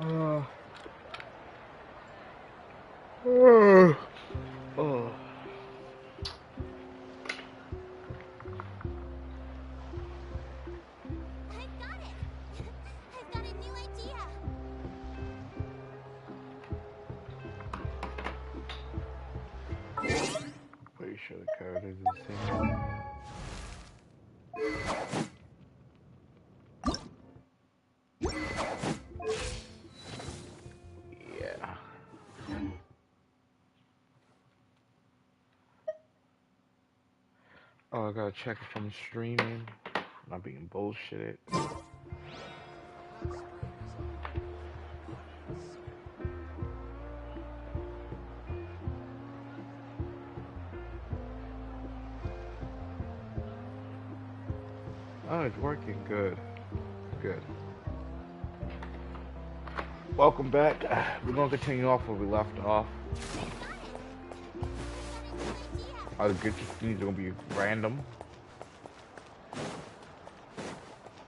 Uh, oh. I've got it. I've got a new idea. Pretty sure the code is the same. Yeah. Oh, I gotta check if I'm streaming. Not being bullshitted. Oh, it's working. Good. Good. Welcome back. We're gonna continue off where we left off. All the good things are gonna be random.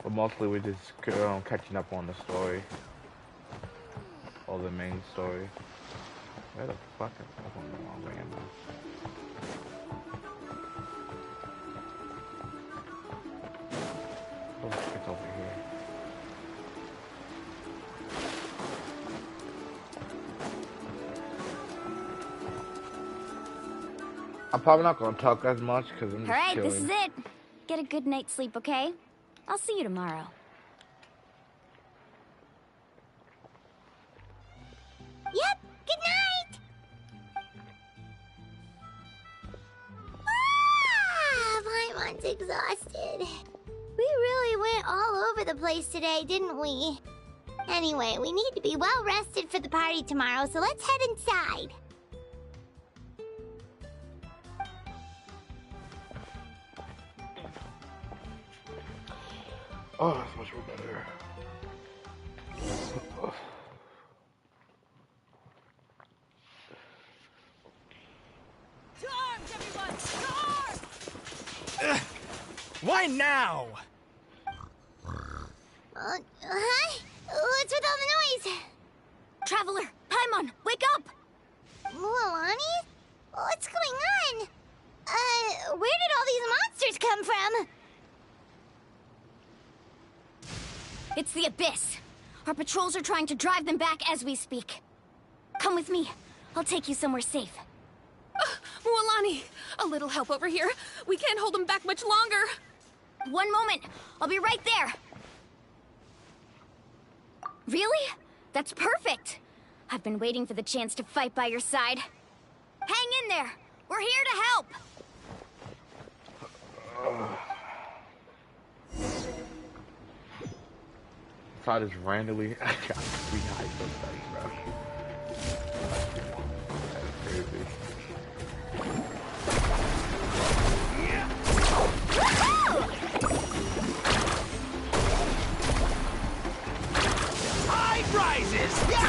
But mostly we're just catching up on the story. Or the main story. Where the fuck am I going the wrong way, am I? Oh, it's over here. I'm probably not gonna talk as much because I'm just Alright, chilling. this is it. Get a good night's sleep, okay? I'll see you tomorrow. Yep, good night! Paimon's exhausted. We really went all over the place today, didn't we? Anyway, we need to be well rested for the party tomorrow, so let's head inside. Oh, that's much more better. To arms, everyone! To arms! Why now? Huh? What's with all the noise? Traveler, Paimon, wake up! Mualani? What's going on? Where did all these monsters come from? It's the Abyss. Our patrols are trying to drive them back as we speak. Come with me. I'll take you somewhere safe. Mualani, a little help over here. We can't hold them back much longer. One moment. I'll be right there. Really? That's perfect. I've been waiting for the chance to fight by your side. Hang in there. We're here to help. So I just randomly I got 3 high sometimes, bro. That's crazy. Tide rises! Yeah!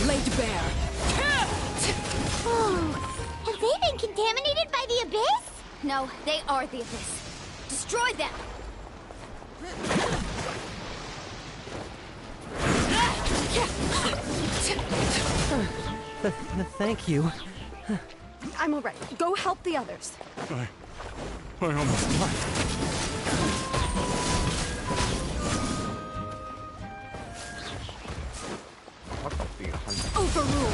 Laid bare. Oh, have they been contaminated by the Abyss? No, they are the Abyss. Destroy them! Thank you. I'm all right. Go help the others. I almost died. What the fuck? Overruled.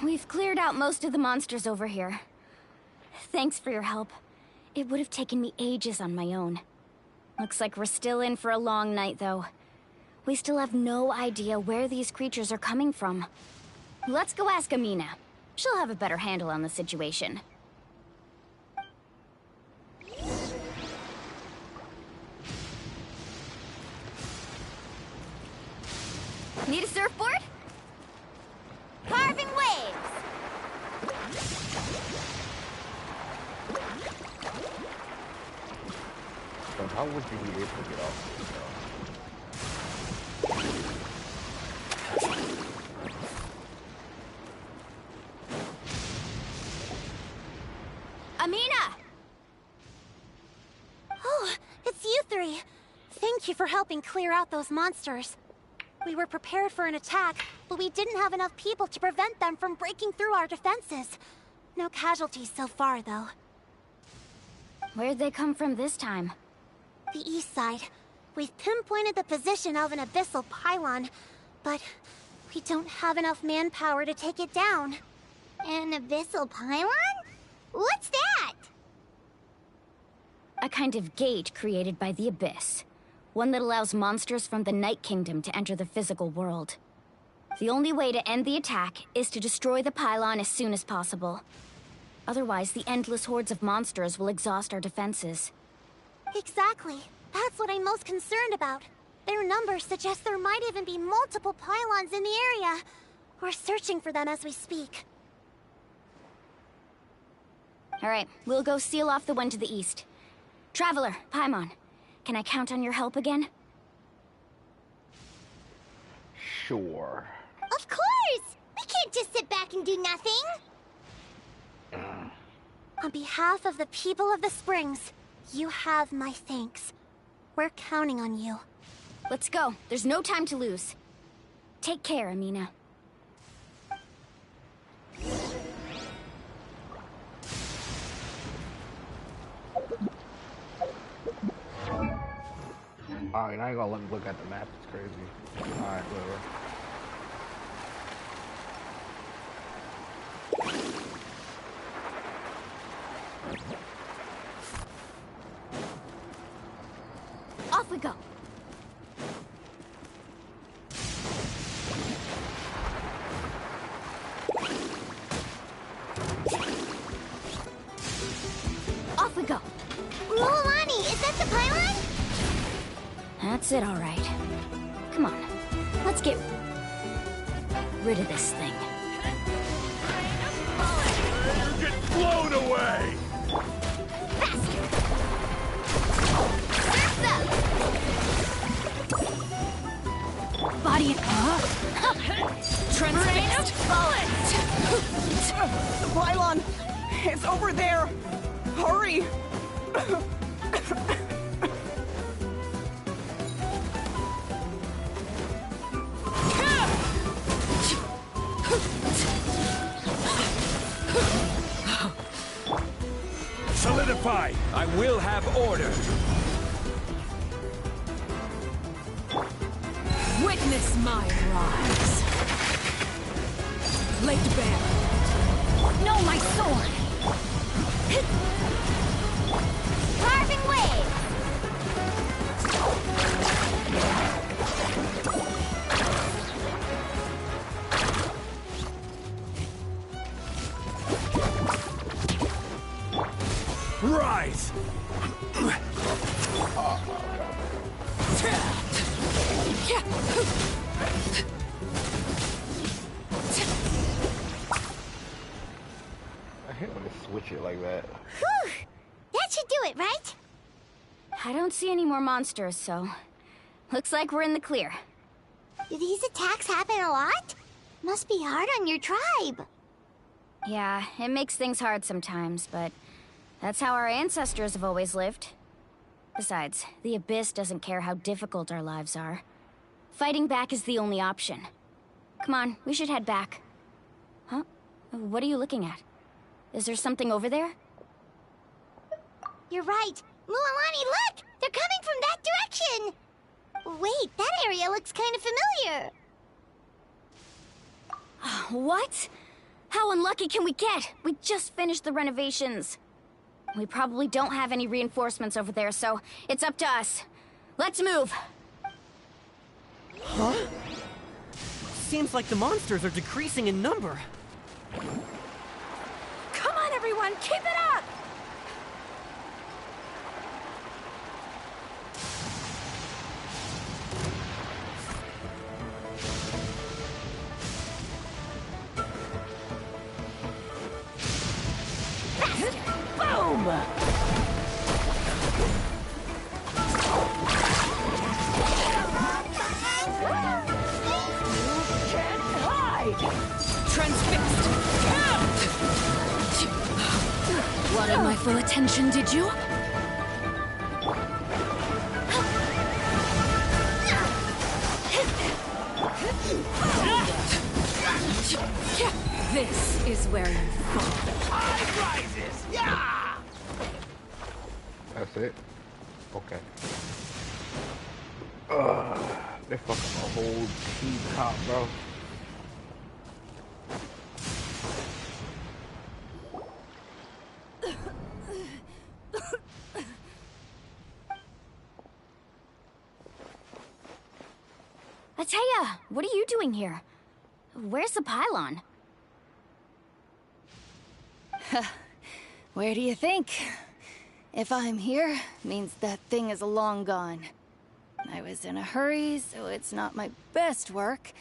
We've cleared out most of the monsters over here. Thanks for your help. It would have taken me ages on my own. Looks like we're still in for a long night, though. We still have no idea where these creatures are coming from. Let's go ask Amina. She'll have a better handle on the situation. Need a surfboard? Carving waves! So how would you be able to get off this Amina! Oh, it's you three. Thank you for helping clear out those monsters. We were prepared for an attack, but we didn't have enough people to prevent them from breaking through our defenses. No casualties so far, though. Where'd they come from this time? The east side. We've pinpointed the position of an abyssal pylon, but we don't have enough manpower to take it down. An abyssal pylon? What's that? A kind of gate created by the Abyss. One that allows monsters from the Night Kingdom to enter the physical world. The only way to end the attack is to destroy the pylon as soon as possible. Otherwise, the endless hordes of monsters will exhaust our defenses. Exactly. That's what I'm most concerned about. Their numbers suggest there might even be multiple pylons in the area. We're searching for them as we speak. Alright, we'll go seal off the one to the east. Traveler, Paimon, can I count on your help again? Sure. Of course! We can't just sit back and do nothing! On behalf of the people of the Springs, you have my thanks. We're counting on you. Let's go. There's no time to lose. Take care, Amina. Alright, now you're gonna let me look at the map. It's crazy. Alright, whatever. Off we go. Off we go. Luolani, is that the pylon? That's it, all right. Come on, let's get rid of this thing. Get blown away! Body and Transfixed! The pylon! It's over there! Hurry! Solidify! I will have order! Witness my rise. Laid bare. no, my sword! Carving wave! Rise! I hate when they switch it like that. Whew! That should do it, right? I don't see any more monsters, so looks like we're in the clear. Do these attacks happen a lot? Must be hard on your tribe. Yeah, it makes things hard sometimes, but that's how our ancestors have always lived. Besides, the Abyss doesn't care how difficult our lives are. Fighting back is the only option. Come on, we should head back. Huh? What are you looking at? Is there something over there? You're right. Luolani, look! They're coming from that direction! Wait, that area looks kind of familiar. What? How unlucky can we get? We just finished the renovations. We probably don't have any reinforcements over there, so it's up to us. Let's move! Huh? Seems like the monsters are decreasing in number. Come on, everyone, keep it up! Boom! full attention, did you? This is where you fall. Tide rises! Yeah! That's it? Okay. They fucking a whole teacup, bro. Ateya, what are you doing here? Where's the pylon? Where do you think? If I'm here, means that thing is long gone. I was in a hurry, so it's not my best work.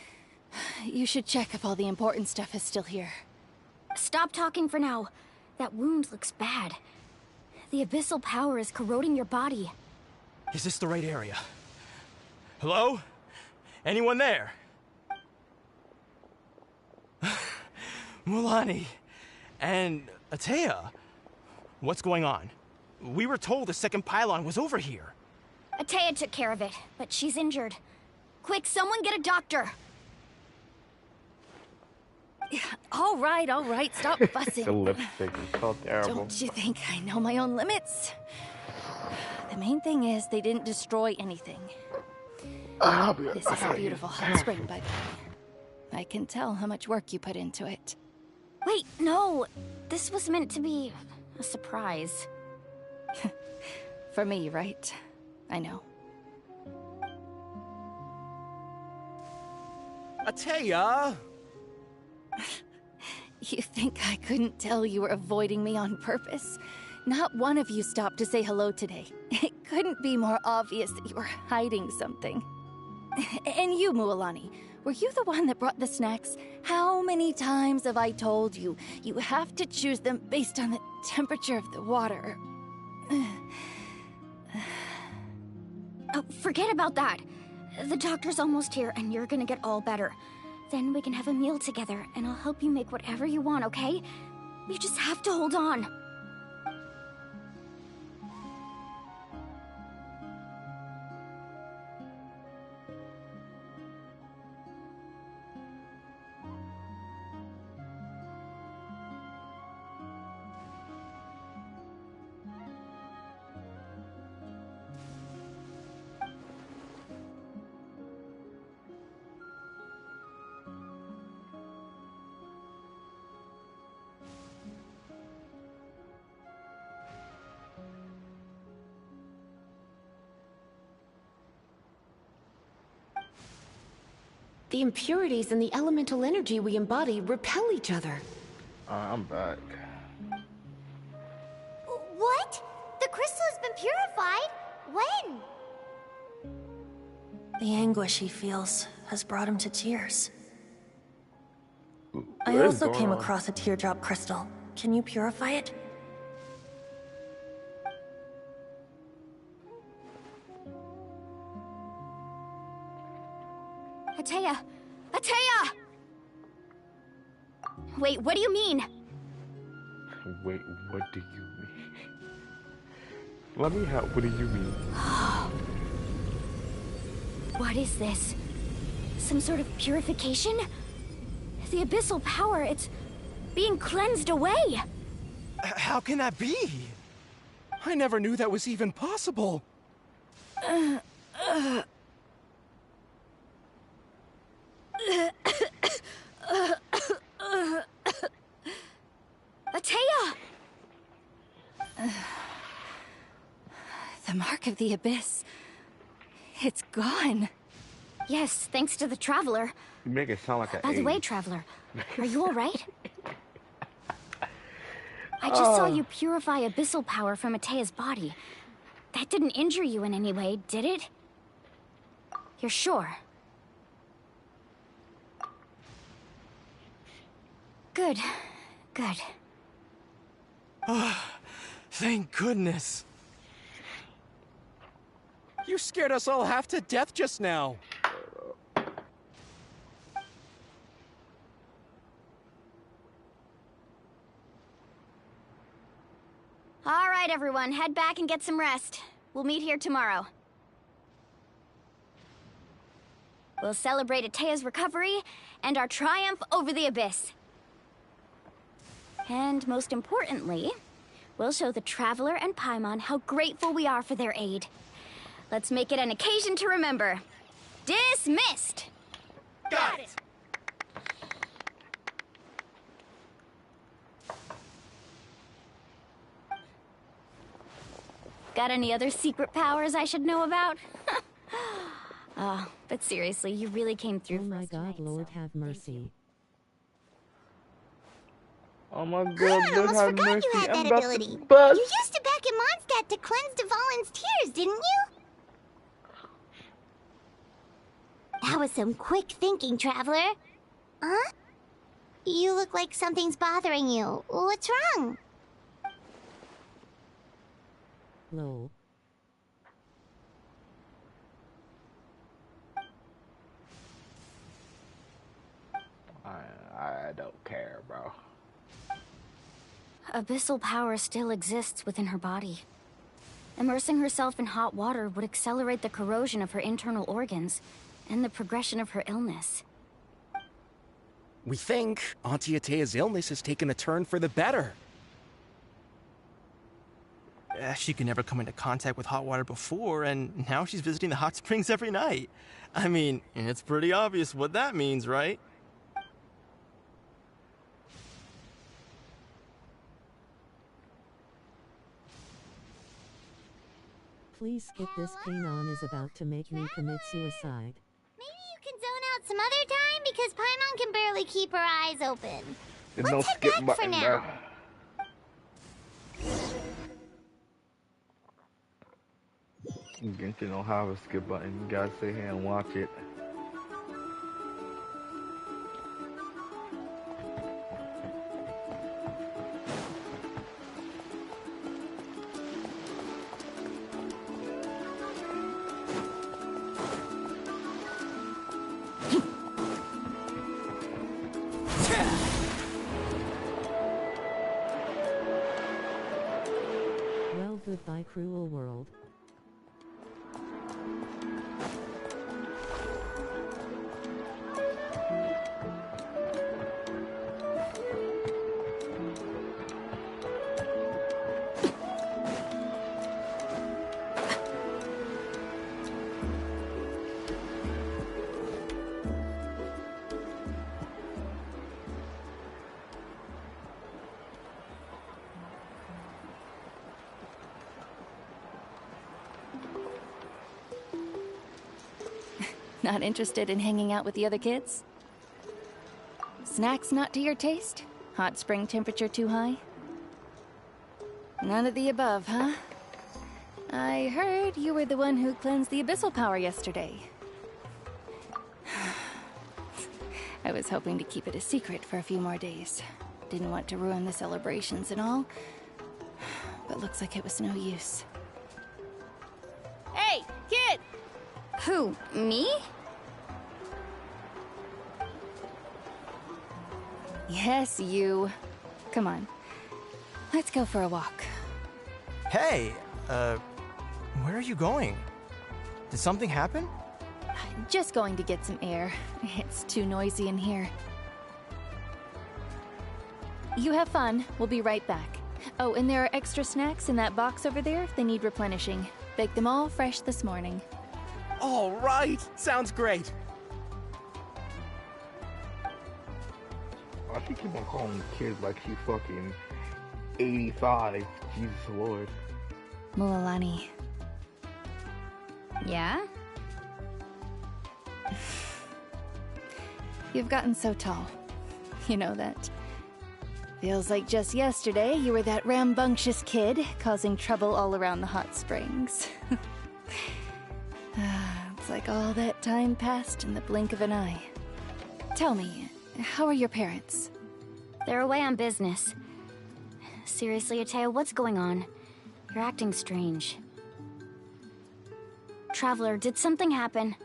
You should check if all the important stuff is still here. Stop talking for now. That wound looks bad. The abyssal power is corroding your body. Is this the right area? Hello? Anyone there? Mualani and Ateya, what's going on? We were told the second pylon was over here. Ateya took care of it, but she's injured. Quick, someone get a doctor! All right, stop fussing. The lipstick is so terrible. Don't you think I know my own limits? The main thing is they didn't destroy anything. This is a beautiful hot spring, by the way. I can tell how much work you put into it. Wait, no! This was meant to be a surprise. For me, right? I know. Ateya! You think I couldn't tell you were avoiding me on purpose? Not one of you stopped to say hello today. It couldn't be more obvious that you were hiding something. And you, Mualani, were you the one that brought the snacks? How many times have I told you, you have to choose them based on the temperature of the water? Oh, forget about that. The doctor's almost here, and you're gonna get all better. Then we can have a meal together, and I'll help you make whatever you want, okay? You just have to hold on. The impurities and the elemental energy we embody repel each other. I'm back. What? The crystal has been purified? When? The anguish he feels has brought him to tears. I What is also going came on? across a teardrop crystal. Can you purify it? Ateya! Ateya! Wait, what do you mean? Wait, what do you mean? Let me help. What do you mean? What is this? Some sort of purification? The abyssal power, it's being cleansed away! How can that be? I never knew that was even possible. Ateya! The mark of the abyss. It's gone. Yes, thanks to the Traveler. You make it sound like an By the way, Traveler, are you alright? I just saw you purify abyssal power from Ateya's body. That didn't injure you in any way, did it? You're sure? Good. Good. Thank goodness. You scared us all half to death just now. All right, everyone, head back and get some rest. We'll meet here tomorrow. We'll celebrate Atea's recovery and our triumph over the Abyss. And most importantly, we'll show the Traveler and Paimon how grateful we are for their aid. Let's make it an occasion to remember. Dismissed! Got it! Got any other secret powers I should know about? But seriously, you really came through. Oh for my us God, tonight, Lord so have mercy. Oh my god, I Lord almost have forgot mercy. you had I'm that about ability. to bust. You used it back in Mondstadt to cleanse Dvalin's tears, didn't you? That was some quick thinking, Traveler. Huh? You look like something's bothering you. What's wrong? Lol. I don't care, bro. Abyssal power still exists within her body. Immersing herself in hot water would accelerate the corrosion of her internal organs and the progression of her illness. We think Auntie Atea's illness has taken a turn for the better. She could never come into contact with hot water before, and now she's visiting the hot springs every night. I mean, it's pretty obvious what that means, right? Please skip this. Kanon is about to make me commit suicide. Maybe you can zone out some other time because Paimon can barely keep her eyes open. There's no Let's head skip back button, for now. bro. Genshin don't have a skip button. You gotta sit here and watch it. Well, goodbye, cruel world. Not interested in hanging out with the other kids? Snacks not to your taste? Hot spring temperature too high? None of the above, huh? I heard you were the one who cleansed the abyssal power yesterday. I was hoping to keep it a secret for a few more days. Didn't want to ruin the celebrations and all, but looks like it was no use. Hey, kid! Who, me? Yes, you. Come on. Let's go for a walk. Hey, where are you going? Did something happen? Just going to get some air. It's too noisy in here. You have fun. We'll be right back. Oh, and there are extra snacks in that box over there if they need replenishing. Baked them all fresh this morning. All right, sounds great. Why she keep on calling kids like she fucking 85? Jesus Lord. Mualani. Yeah? You've gotten so tall. You know that. Feels like just yesterday you were that rambunctious kid causing trouble all around the hot springs. It's like all that time passed in the blink of an eye. Tell me, how are your parents? They're away on business. Seriously, Atea, what's going on? You're acting strange. Traveler, did something happen?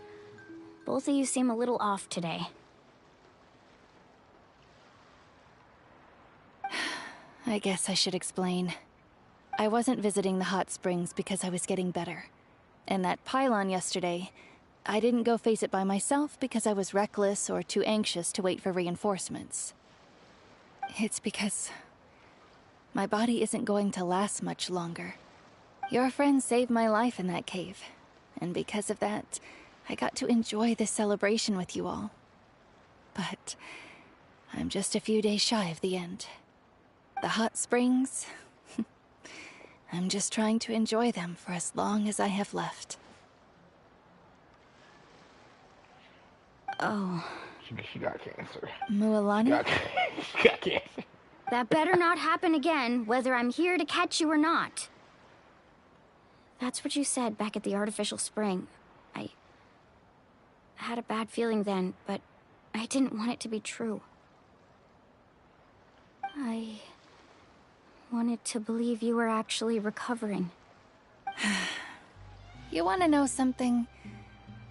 Both of you seem a little off today. I guess I should explain. I wasn't visiting the hot springs because I was getting better. And that pylon yesterday, I didn't go face it by myself because I was reckless or too anxious to wait for reinforcements. It's because my body isn't going to last much longer. Your friend saved my life in that cave, and because of that, I got to enjoy this celebration with you all. But I'm just a few days shy of the end. The hot springs, I'm just trying to enjoy them for as long as I have left. Oh. She got cancer. Mualani? She got cancer. That better not happen again, whether I'm here to catch you or not. That's what you said back at the artificial spring. I had a bad feeling then, but I didn't want it to be true. I wanted to believe you were actually recovering. You want to know something?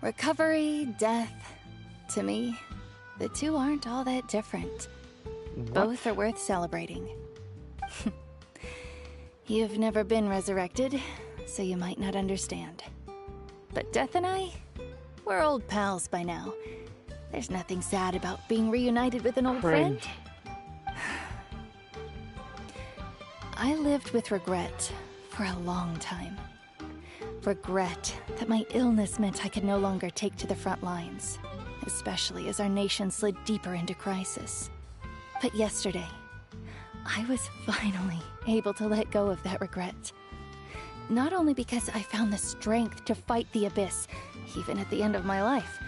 Recovery, death, to me, the two aren't all that different. What? Both are worth celebrating. You've never been resurrected, so you might not understand. But Death and I, we're old pals by now. There's nothing sad about being reunited with an old friend. I lived with regret for a long time. Regret that my illness meant I could no longer take to the front lines, especially as our nation slid deeper into crisis. But yesterday, I was finally able to let go of that regret. Not only because I found the strength to fight the abyss, even at the end of my life,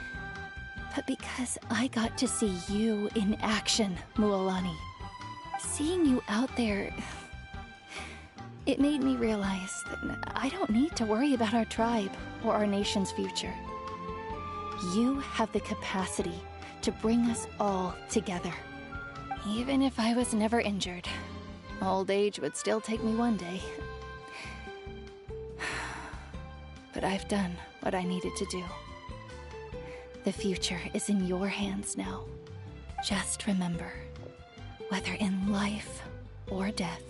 but because I got to see you in action, Mualani. Seeing you out there, it made me realize that I don't need to worry about our tribe or our nation's future. You have the capacity to bring us all together. Even if I was never injured, old age would still take me one day. But I've done what I needed to do. The future is in your hands now. Just remember, whether in life or death,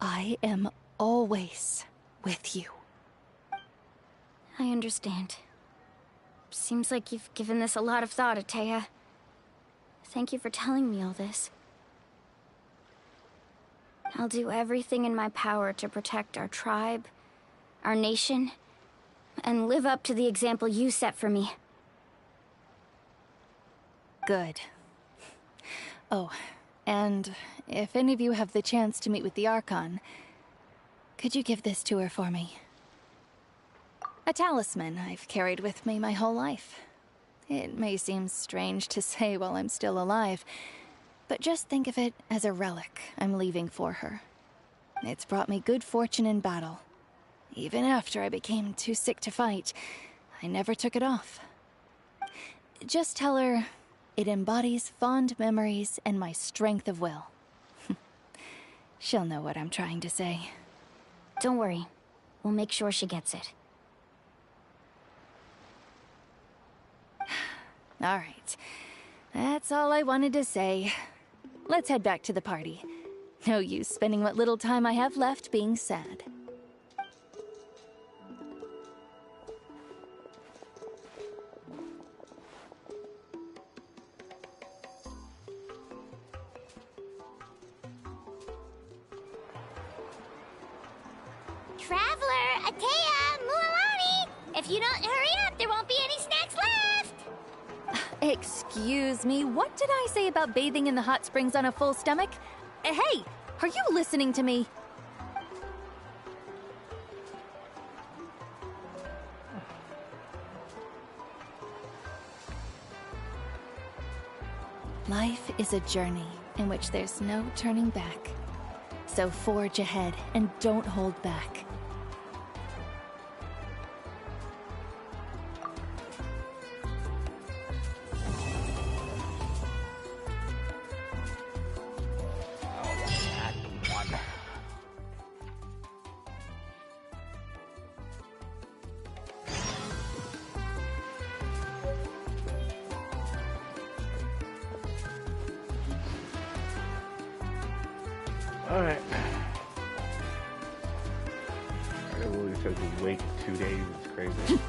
I am always with you. I understand. Seems like you've given this a lot of thought, Atea. Thank you for telling me all this. I'll do everything in my power to protect our tribe, our nation, and live up to the example you set for me. Good. Oh, and if any of you have the chance to meet with the Archon, could you give this to her for me? A talisman I've carried with me my whole life. It may seem strange to say while I'm still alive, but just think of it as a relic I'm leaving for her. It's brought me good fortune in battle. Even after I became too sick to fight, I never took it off. Just tell her it embodies fond memories and my strength of will. She'll know what I'm trying to say. Don't worry. We'll make sure she gets it. All right. That's all I wanted to say. Let's head back to the party. No use spending what little time I have left being sad. Traveler, Atea, Mualani! If you don't hurry up, there won't be any snacks left! Excuse me, what did I say about bathing in the hot springs on a full stomach? Hey, are you listening to me? Life is a journey in which there's no turning back. So forge ahead and don't hold back. Alright. says wait 2 days. It's crazy.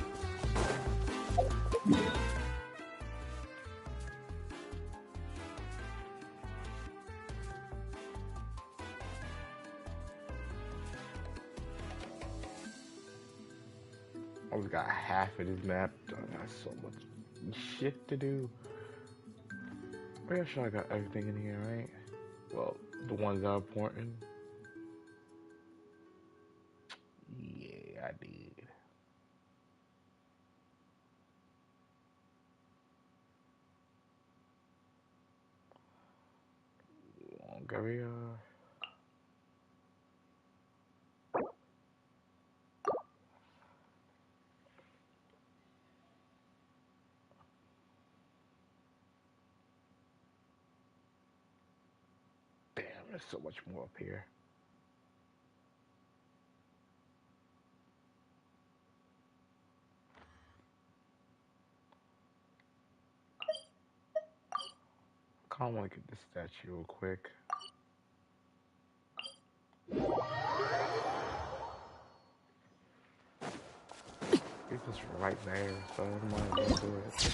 I only got half of this map done. I have so much shit to do. Pretty sure I got everything in here, right? Well, the ones that are important. Yeah, I did. Longaria. Damn, there's so much more up here. I kinda wanna get this statue real quick. It's just right there, so I might as well do it.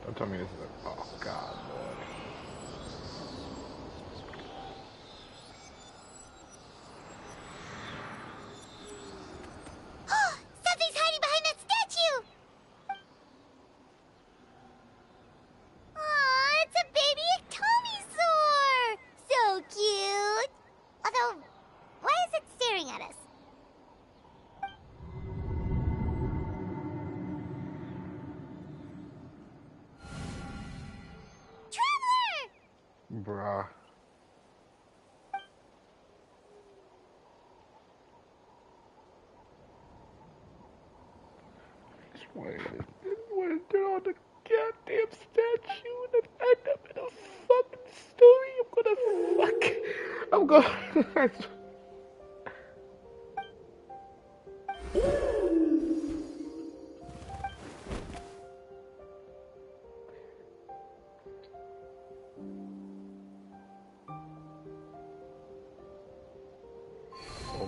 Don't tell me this is a... Oh, God, Lord. Something's hiding behind that statue! Aw, it's a baby Ectomisaur! So cute! Although, why is it staring at us? Bruh. Just wanted to get on the goddamn statue and end up in a fucking story. I'm gonna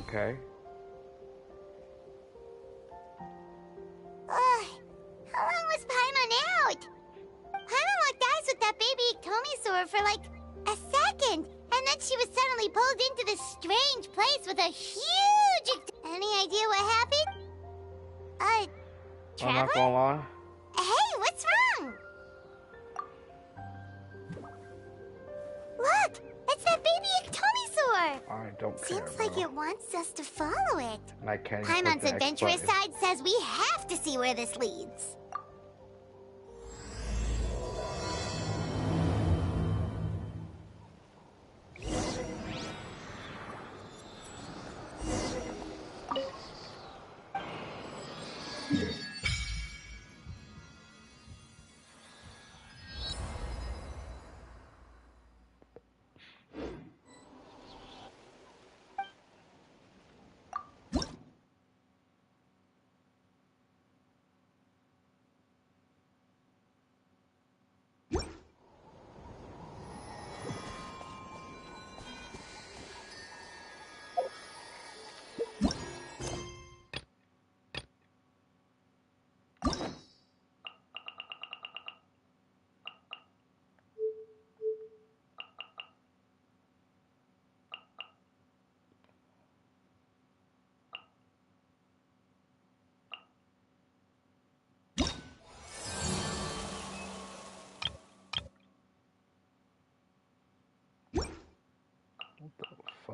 Okay. How long was Paimon out? Paimon locked eyes with that baby Ectomisaur for like a second, and then she was suddenly pulled into this strange place with a huge... Any idea what happened? I'm Trevor? not gonna lie. Hey, what's wrong? Look, it's that baby Ectomisaur! I don't care. Seems like it wants us to follow it. And I can't Paimon's click the X adventurous button. side says we have to see where this leads.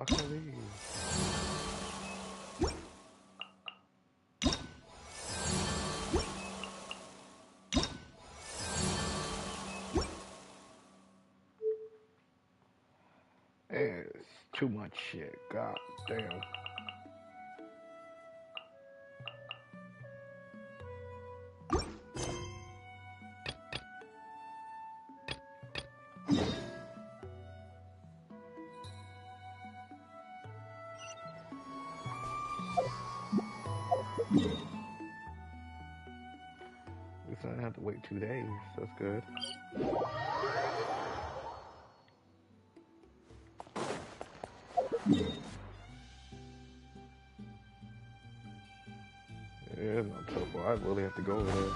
fuck are these? It's too much shit. God damn. At least I didn't have to wait 2 days. That's good. Yeah, it's not trouble. I really have to go over there.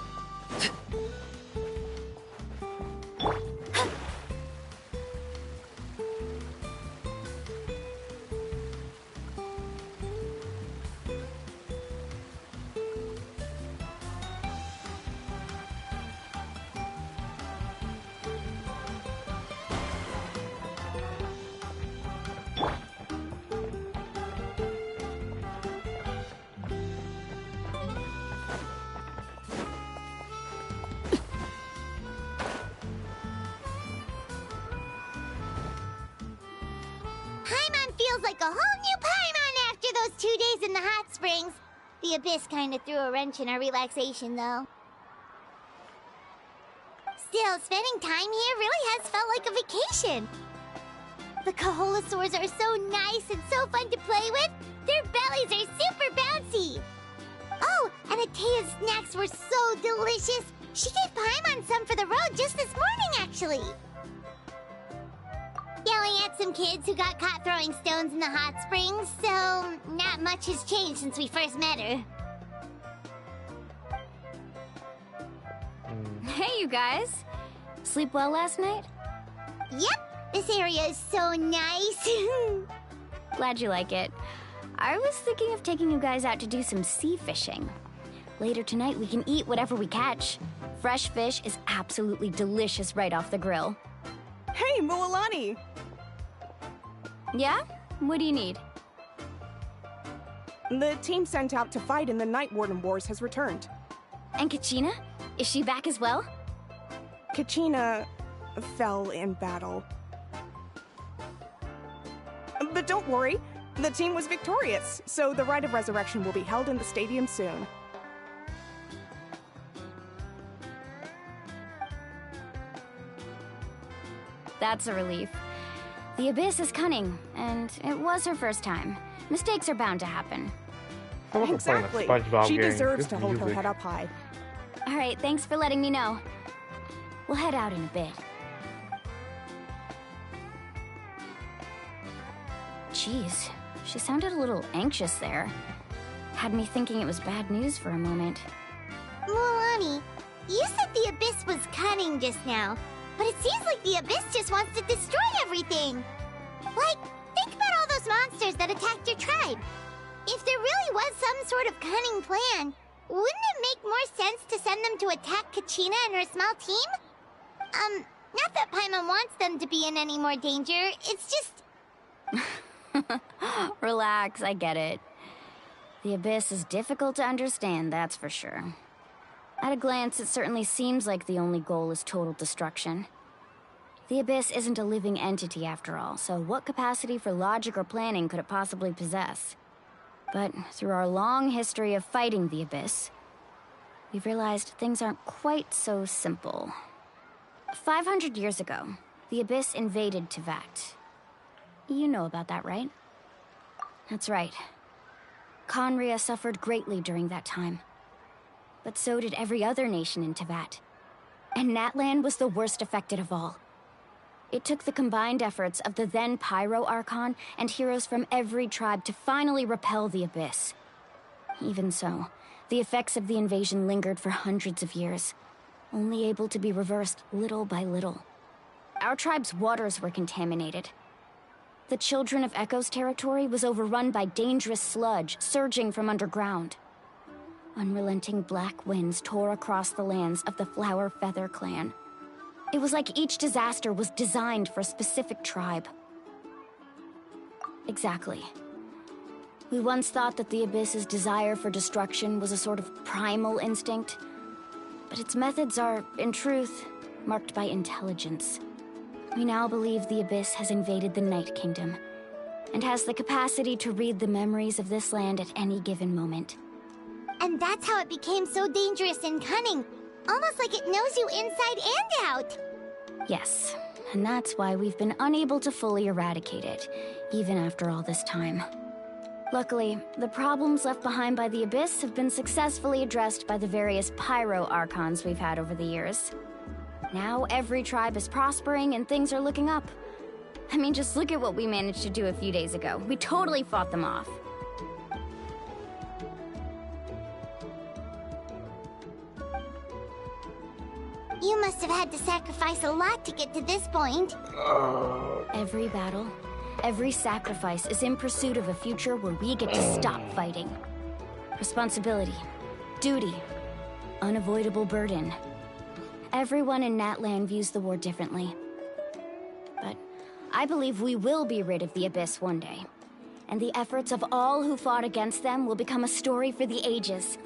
Feels like a whole new Paimon after those 2 days in the hot springs. The Abyss kind of threw a wrench in our relaxation, though. Still, spending time here really has felt like a vacation. The Kaholosaurs are so nice and so fun to play with. Their bellies are super bouncy. Oh, and Atea's snacks were so delicious. She gave Paimon some for the road just this morning, actually. Yelling at some kids who got caught throwing stones in the hot springs, so not much has changed since we first met her. Hey, you guys. Sleep well last night? Yep, this area is so nice. Glad you like it. I was thinking of taking you guys out to do some sea fishing. Later tonight, we can eat whatever we catch. Fresh fish is absolutely delicious right off the grill. Hey, Mualani! Yeah? What do you need? The team sent out to fight in the Night Warden Wars has returned. And Kachina? Is she back as well? Kachina fell in battle. But don't worry, the team was victorious, so the Rite of Resurrection will be held in the stadium soon. That's a relief. The Abyss is cunning, and it was her first time. Mistakes are bound to happen. Exactly. She deserves to hold her head up high. All right, thanks for letting me know. We'll head out in a bit. Jeez, she sounded a little anxious there. Had me thinking it was bad news for a moment. Mualani, you said the Abyss was cunning just now. But it seems like the Abyss just wants to destroy everything. Like, think about all those monsters that attacked your tribe. If there really was some sort of cunning plan, wouldn't it make more sense to send them to attack Kachina and her small team? Not that Paimon wants them to be in any more danger, it's just... Relax, I get it. The Abyss is difficult to understand, that's for sure. At a glance, it certainly seems like the only goal is total destruction. The Abyss isn't a living entity after all, so what capacity for logic or planning could it possibly possess? But through our long history of fighting the Abyss, we've realized things aren't quite so simple. 500 years ago, the Abyss invaded Teyvat. You know about that, right? That's right. Khaenri'ah suffered greatly during that time. But so did every other nation in Teyvat. And Natlan was the worst affected of all. It took the combined efforts of the then Pyro Archon and heroes from every tribe to finally repel the Abyss. Even so, the effects of the invasion lingered for hundreds of years, only able to be reversed little by little. Our tribe's waters were contaminated. The Children of Echo's territory was overrun by dangerous sludge surging from underground. Unrelenting black winds tore across the lands of the Flower Feather clan. It was like each disaster was designed for a specific tribe. Exactly. We once thought that the Abyss's desire for destruction was a sort of primal instinct, but its methods are, in truth, marked by intelligence. We now believe the Abyss has invaded the Night Kingdom, and has the capacity to read the memories of this land at any given moment. And that's how it became so dangerous and cunning. Almost like it knows you inside and out. Yes, and that's why we've been unable to fully eradicate it, even after all this time. Luckily, the problems left behind by the Abyss have been successfully addressed by the various pyro archons we've had over the years. Now every tribe is prospering and things are looking up. I mean, just look at what we managed to do a few days ago. We totally fought them off. You must have had to sacrifice a lot to get to this point. Every battle, every sacrifice is in pursuit of a future where we get to stop fighting. Responsibility, duty, unavoidable burden. Everyone in Natlan views the war differently. But I believe we will be rid of the Abyss one day. And the efforts of all who fought against them will become a story for the ages.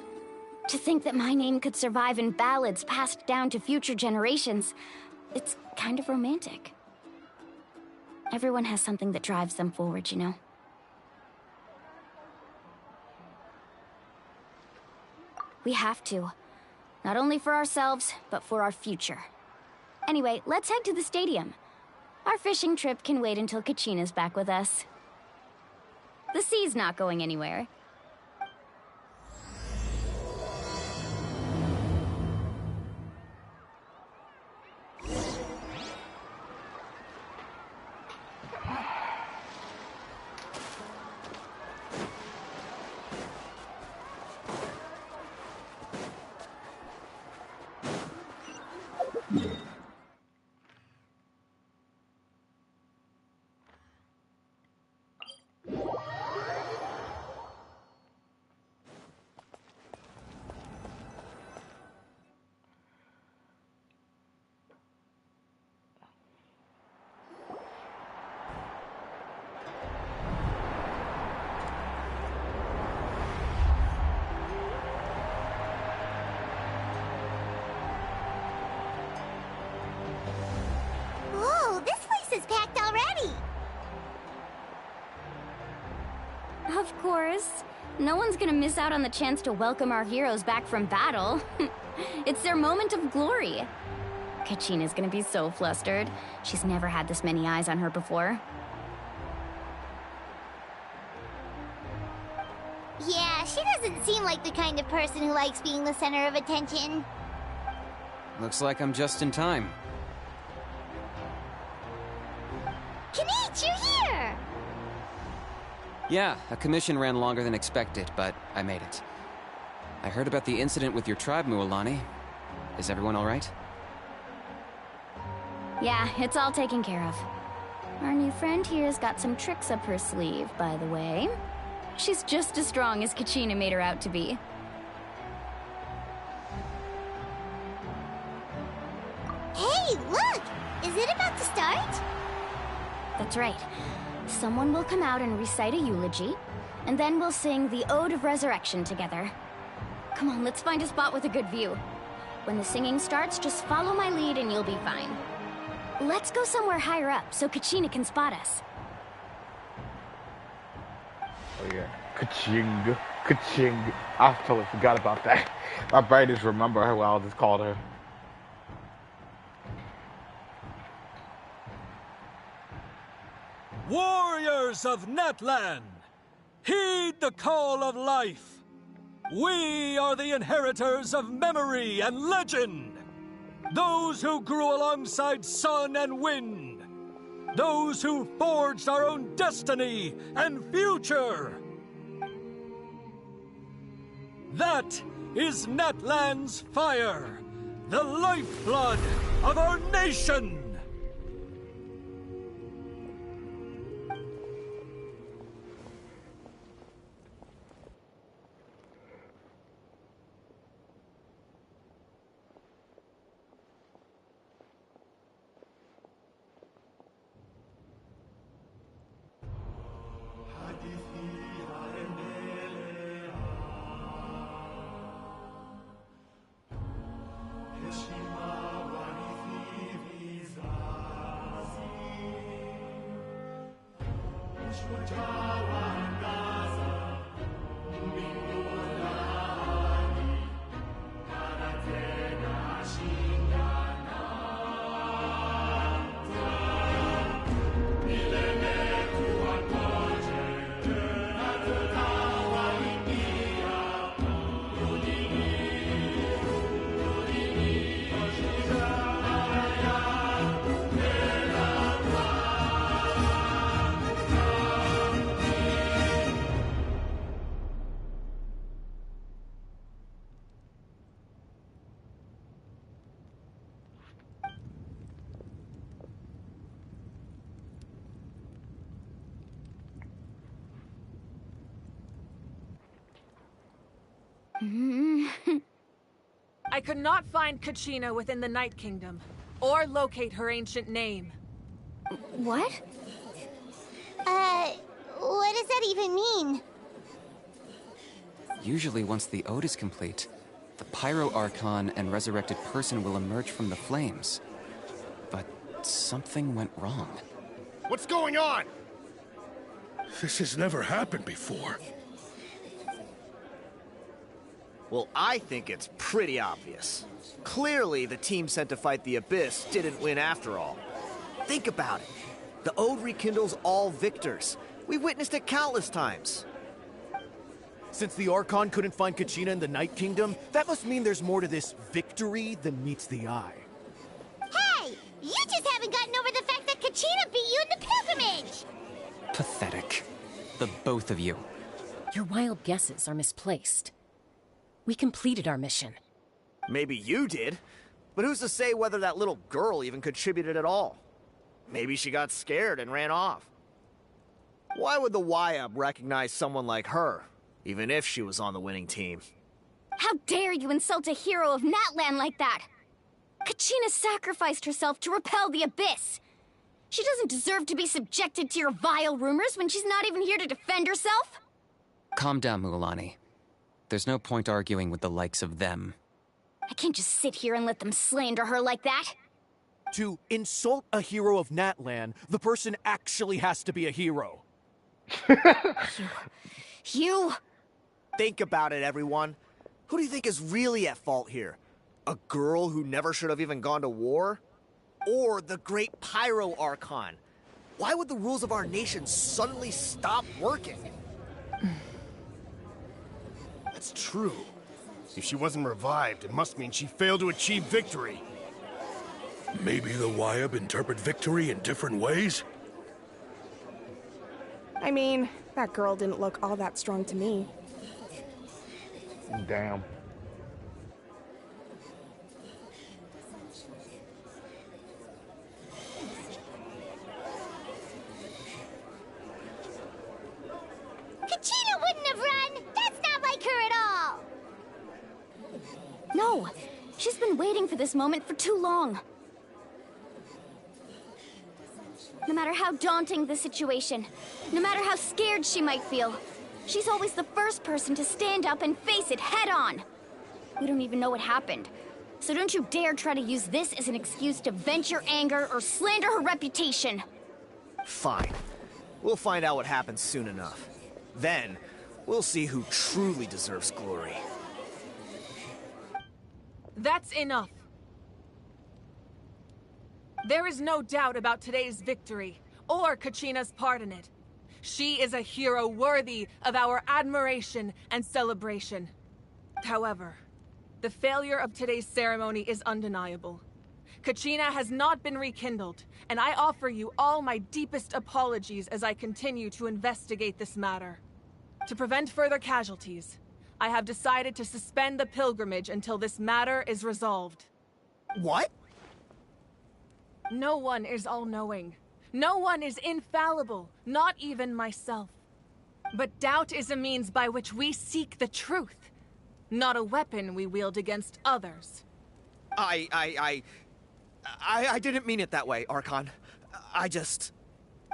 To think that my name could survive in ballads passed down to future generations, it's kind of romantic. Everyone has something that drives them forward, you know? We have to. Not only for ourselves, but for our future. Anyway, let's head to the stadium. Our fishing trip can wait until Kachina's back with us. The sea's not going anywhere. Whoa, this place is packed already. Of course. No one's gonna miss out on the chance to welcome our heroes back from battle. It's their moment of glory. Kachina's gonna be so flustered. She's never had this many eyes on her before. Yeah, she doesn't seem like the kind of person who likes being the center of attention. Looks like I'm just in time. Kinich, you're here! Yeah, a commission ran longer than expected, but I made it. I heard about the incident with your tribe, Mualani. Is everyone all right? Yeah, it's all taken care of. Our new friend here's got some tricks up her sleeve, by the way. She's just as strong as Kachina made her out to be. Hey, look! Is it about to start? That's right. Someone will come out and recite a eulogy, and then we'll sing the Ode of Resurrection together. Come on, let's find a spot with a good view. When the singing starts, just follow my lead and you'll be fine. Let's go somewhere higher up so Kachina can spot us. Oh yeah, Kaching, Kaching. I totally forgot about that. My brain just remember how I just called her. Warriors of Natlan, heed the call of life. We are the inheritors of memory and legend. Those who grew alongside sun and wind. Those who forged our own destiny and future. That is Natlan's fire, the lifeblood of our nation. I could not find Kachina within the Night Kingdom, or locate her ancient name. What? What does that even mean? Usually once the ode is complete, the Pyro Archon and resurrected person will emerge from the flames. But something went wrong. What's going on? This has never happened before. Well, I think it's pretty obvious. Clearly, the team sent to fight the Abyss didn't win after all. Think about it. The Ode rekindles all victors. We've witnessed it countless times. Since the Archon couldn't find Kachina in the Night Kingdom, that must mean there's more to this victory than meets the eye. Hey! You just haven't gotten over the fact that Kachina beat you in the pilgrimage! Pathetic. The both of you. Your wild guesses are misplaced. We completed our mission. Maybe you did, but who's to say whether that little girl even contributed at all? Maybe she got scared and ran off. Why would the YUB recognize someone like her, even if she was on the winning team? How dare you insult a hero of Natlan like that? Kachina sacrificed herself to repel the Abyss. She doesn't deserve to be subjected to your vile rumors when she's not even here to defend herself. Calm down, Mualani. There's no point arguing with the likes of them. I can't just sit here and let them slander her like that. To insult a hero of Natlan, the person actually has to be a hero. You... Think about it, everyone. Who do you think is really at fault here? A girl who never should have even gone to war? Or the great Pyro Archon? Why would the rules of our nation suddenly stop working? That's true. If she wasn't revived, it must mean she failed to achieve victory. Maybe the YUB interpret victory in different ways? I mean, that girl didn't look all that strong to me. Damn. Kachina wouldn't have run! That's not like her at all! No, she's been waiting for this moment for too long. No matter how daunting the situation, no matter how scared she might feel, she's always the first person to stand up and face it head on. We don't even know what happened, so don't you dare try to use this as an excuse to vent your anger or slander her reputation. Fine. We'll find out what happens soon enough. Then, we'll see who truly deserves glory. That's enough. There is no doubt about today's victory, or Kachina's part in it. She is a hero worthy of our admiration and celebration. However, the failure of today's ceremony is undeniable. Kachina has not been rekindled, and I offer you all my deepest apologies as I continue to investigate this matter. To prevent further casualties, I have decided to suspend the pilgrimage until this matter is resolved. What? No one is all-knowing. No one is infallible, not even myself. But doubt is a means by which we seek the truth, not a weapon we wield against others. I didn't mean it that way, Archon. I just...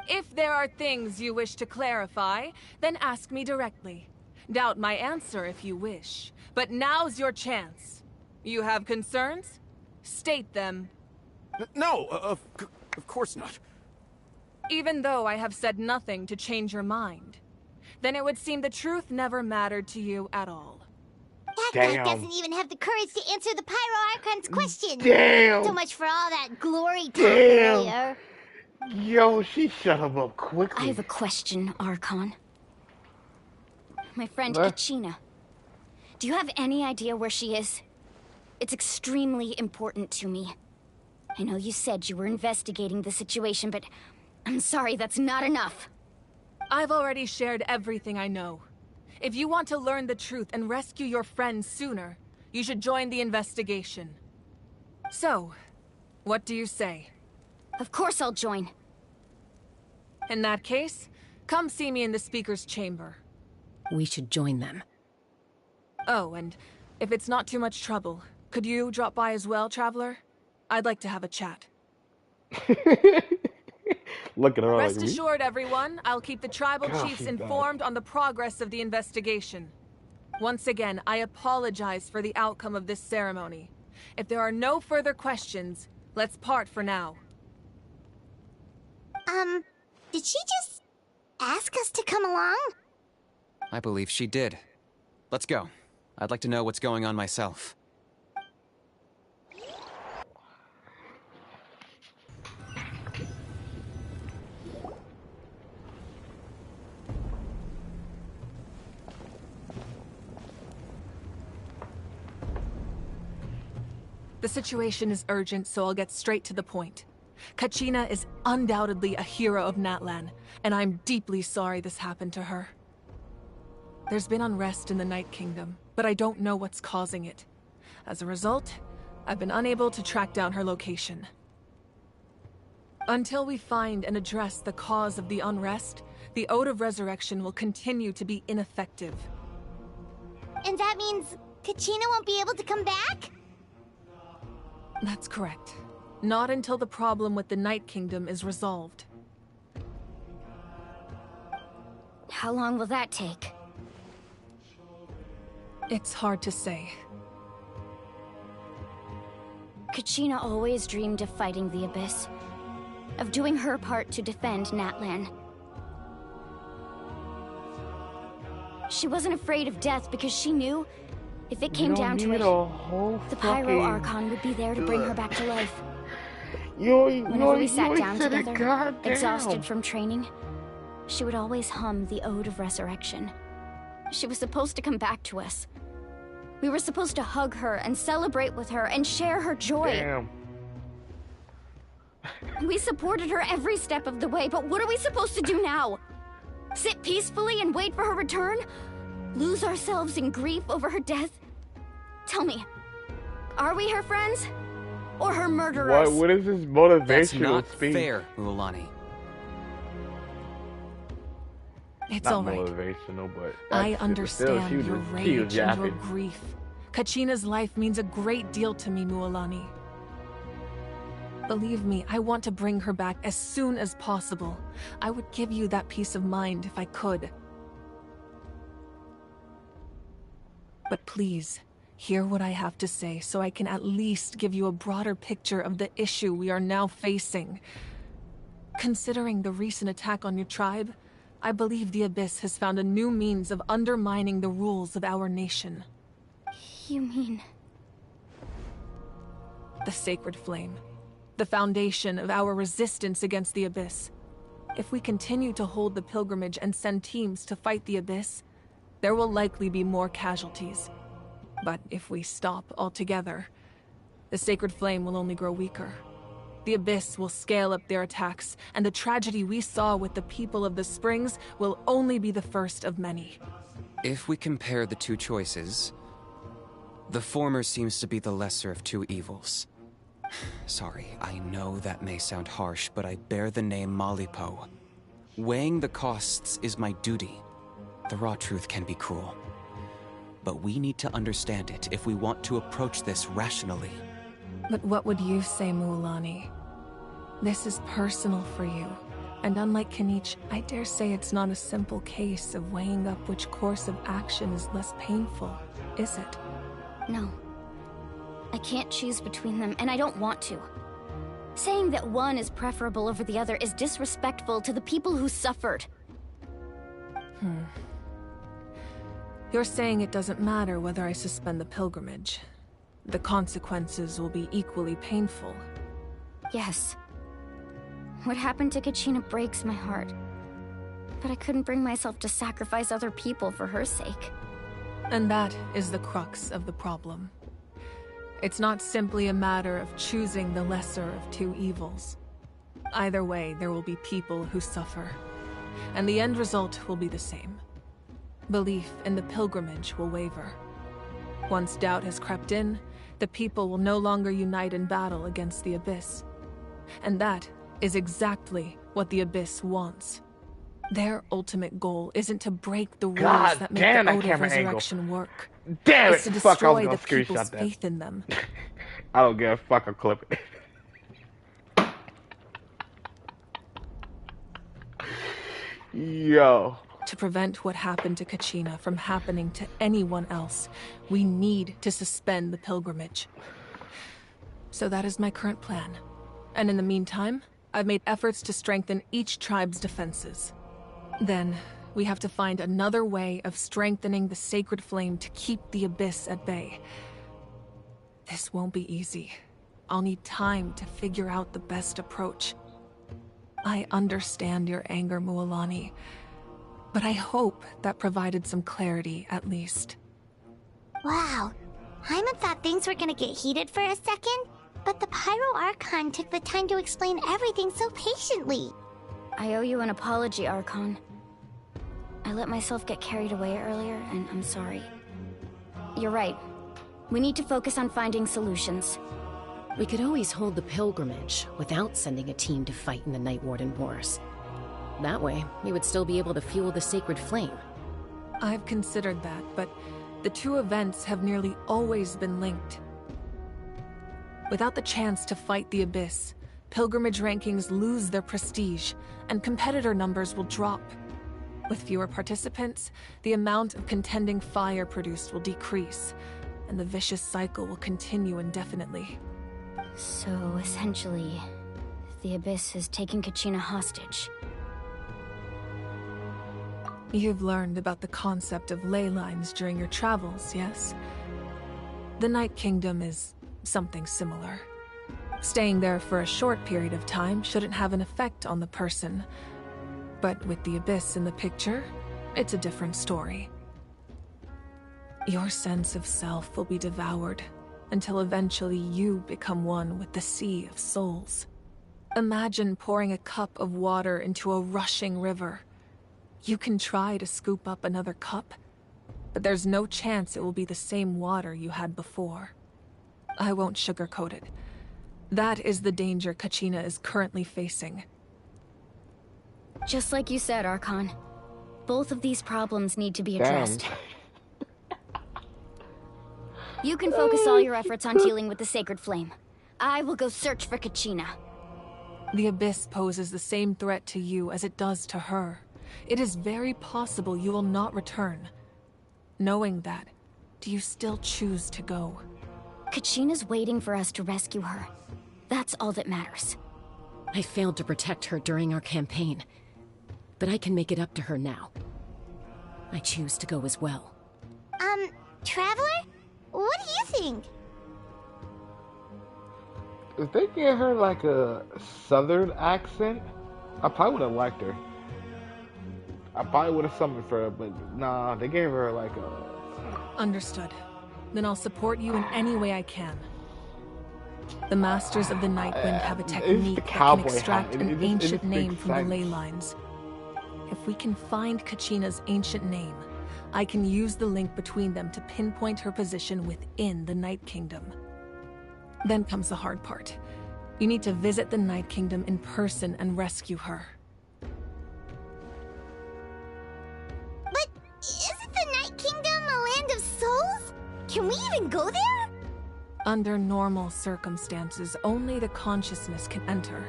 If there are things you wish to clarify, then ask me directly. Doubt my answer if you wish. But now's your chance. You have concerns? State them. No, of course not. Even though I have said nothing to change your mind, then it would seem the truth never mattered to you at all. That guy doesn't even have the courage to answer the Pyro Archon's question. Damn. So much for all that glory talk Damn. earlier. Yo, she shut him up quickly. I have a question, Archon. My friend What? Kachina. Do you have any idea where she is? It's extremely important to me. I know you said you were investigating the situation, but I'm sorry, that's not enough. I've already shared everything I know. If you want to learn the truth and rescue your friend sooner, you should join the investigation. So, what do you say? Of course I'll join. In that case, come see me in the speaker's chamber. We should join them. Oh, and if it's not too much trouble, could you drop by as well, Traveler? I'd like to have a chat. Look at her Rest like, assured, everyone, I'll keep the tribal God, chiefs she's informed on the progress of the investigation. Once again, I apologize for the outcome of this ceremony. If there are no further questions, let's part for now. Did she just ask us to come along? I believe she did. Let's go. I'd like to know what's going on myself. The situation is urgent, so I'll get straight to the point. Kachina is undoubtedly a hero of Natlan, and I'm deeply sorry this happened to her. There's been unrest in the Night Kingdom, but I don't know what's causing it. As a result, I've been unable to track down her location. Until we find and address the cause of the unrest, the Ode of Resurrection will continue to be ineffective. And that means Kachina won't be able to come back? That's correct. Not until the problem with the Night Kingdom is resolved. How long will that take? It's hard to say. Kachina always dreamed of fighting the Abyss. Of doing her part to defend Natlan. She wasn't afraid of death because she knew if it came down to it, the Pyro Archon would be there to bring her back to life. Whenever we sat down together, exhausted from training, she would always hum the Ode of Resurrection. She was supposed to come back to us. We were supposed to hug her and celebrate with her and share her joy. Damn. We supported her every step of the way, but what are we supposed to do now? Sit peacefully and wait for her return? Lose ourselves in grief over her death? Tell me, are we her friends? Or her murderers? What is this motivational That's not speech? fair, Mualani. It's Not all right. motivational, but I still, understand she your was rage and your yapping. grief. Kachina's life means a great deal to me, Mualani. Believe me, I want to bring her back as soon as possible. I would give you that peace of mind if I could. But please, hear what I have to say so I can at least give you a broader picture of the issue we are now facing. Considering the recent attack on your tribe, I believe the Abyss has found a new means of undermining the rules of our nation. You mean... The Sacred Flame. The foundation of our resistance against the Abyss. If we continue to hold the pilgrimage and send teams to fight the Abyss, there will likely be more casualties. But if we stop altogether, the Sacred Flame will only grow weaker. The Abyss will scale up their attacks, and the tragedy we saw with the people of the Springs will only be the first of many. If we compare the two choices, the former seems to be the lesser of two evils. Sorry, I know that may sound harsh, but I bear the name Malipo. Weighing the costs is my duty. The raw truth can be cruel. But we need to understand it if we want to approach this rationally. But what would you say, Mualani? This is personal for you. And unlike Kanich, I dare say it's not a simple case of weighing up which course of action is less painful, is it? No. I can't choose between them, and I don't want to. Saying that one is preferable over the other is disrespectful to the people who suffered. You're saying it doesn't matter whether I suspend the pilgrimage. The consequences will be equally painful. Yes. What happened to Kachina breaks my heart. But I couldn't bring myself to sacrifice other people for her sake. And that is the crux of the problem. It's not simply a matter of choosing the lesser of two evils. Either way, there will be people who suffer. And the end result will be the same. Belief in the pilgrimage will waver. Once doubt has crept in, the people will no longer unite in battle against the Abyss. And that is exactly what the Abyss wants. Their ultimate goal isn't to break the rules that make the Ode of Resurrection work. Damn it's it! to Fuck, I was destroy gonna the people's screenshot that. faith in them. I don't give a fuck, I'll clip it. Yo. To prevent what happened to Kachina from happening to anyone else, we need to suspend the pilgrimage. So that is my current plan. And in the meantime, I've made efforts to strengthen each tribe's defenses. Then, we have to find another way of strengthening the sacred flame to keep the Abyss at bay. This won't be easy. I'll need time to figure out the best approach. I understand your anger, Mualani, but I hope that provided some clarity at least. Wow. Hyman thought things were gonna get heated for a second, but the Pyro Archon took the time to explain everything so patiently. I owe you an apology, Archon. I let myself get carried away earlier, and I'm sorry. You're right. We need to focus on finding solutions. We could always hold the pilgrimage without sending a team to fight in the Night Warden Wars. That way, we would still be able to fuel the sacred flame. I've considered that, but the two events have nearly always been linked. Without the chance to fight the Abyss, pilgrimage rankings lose their prestige, and competitor numbers will drop. With fewer participants, the amount of contending fire produced will decrease, and the vicious cycle will continue indefinitely. So, essentially, the Abyss has taken Kachina hostage. You've learned about the concept of ley lines during your travels, yes? The Night Kingdom is something similar. Staying there for a short period of time shouldn't have an effect on the person. But with the Abyss in the picture, it's a different story. Your sense of self will be devoured, until eventually you become one with the Sea of Souls. Imagine pouring a cup of water into a rushing river. You can try to scoop up another cup, but there's no chance it will be the same water you had before. I won't sugarcoat it. That is the danger Kachina is currently facing. Just like you said, Archon. Both of these problems need to be addressed. You can focus all your efforts on dealing with the sacred flame. I will go search for Kachina. The Abyss poses the same threat to you as it does to her. It is very possible you will not return. Knowing that, do you still choose to go? Kachina's waiting for us to rescue her. That's all that matters. I failed to protect her during our campaign, but I can make it up to her now. I choose to go as well. Traveler? What do you think? If they gave her like a southern accent, I probably would have liked her. I probably would have summoned for her, but nah, they gave her like a... Understood. Then I'll support you in any way I can. The Masters of the Nightwind have a technique that can extract an ancient name from the ley lines. If we can find Kachina's ancient name, I can use the link between them to pinpoint her position within the Night Kingdom. Then comes the hard part. You need to visit the Night Kingdom in person and rescue her. But isn't the Night Kingdom a land of souls? Can we even go there? Under normal circumstances, only the consciousness can enter.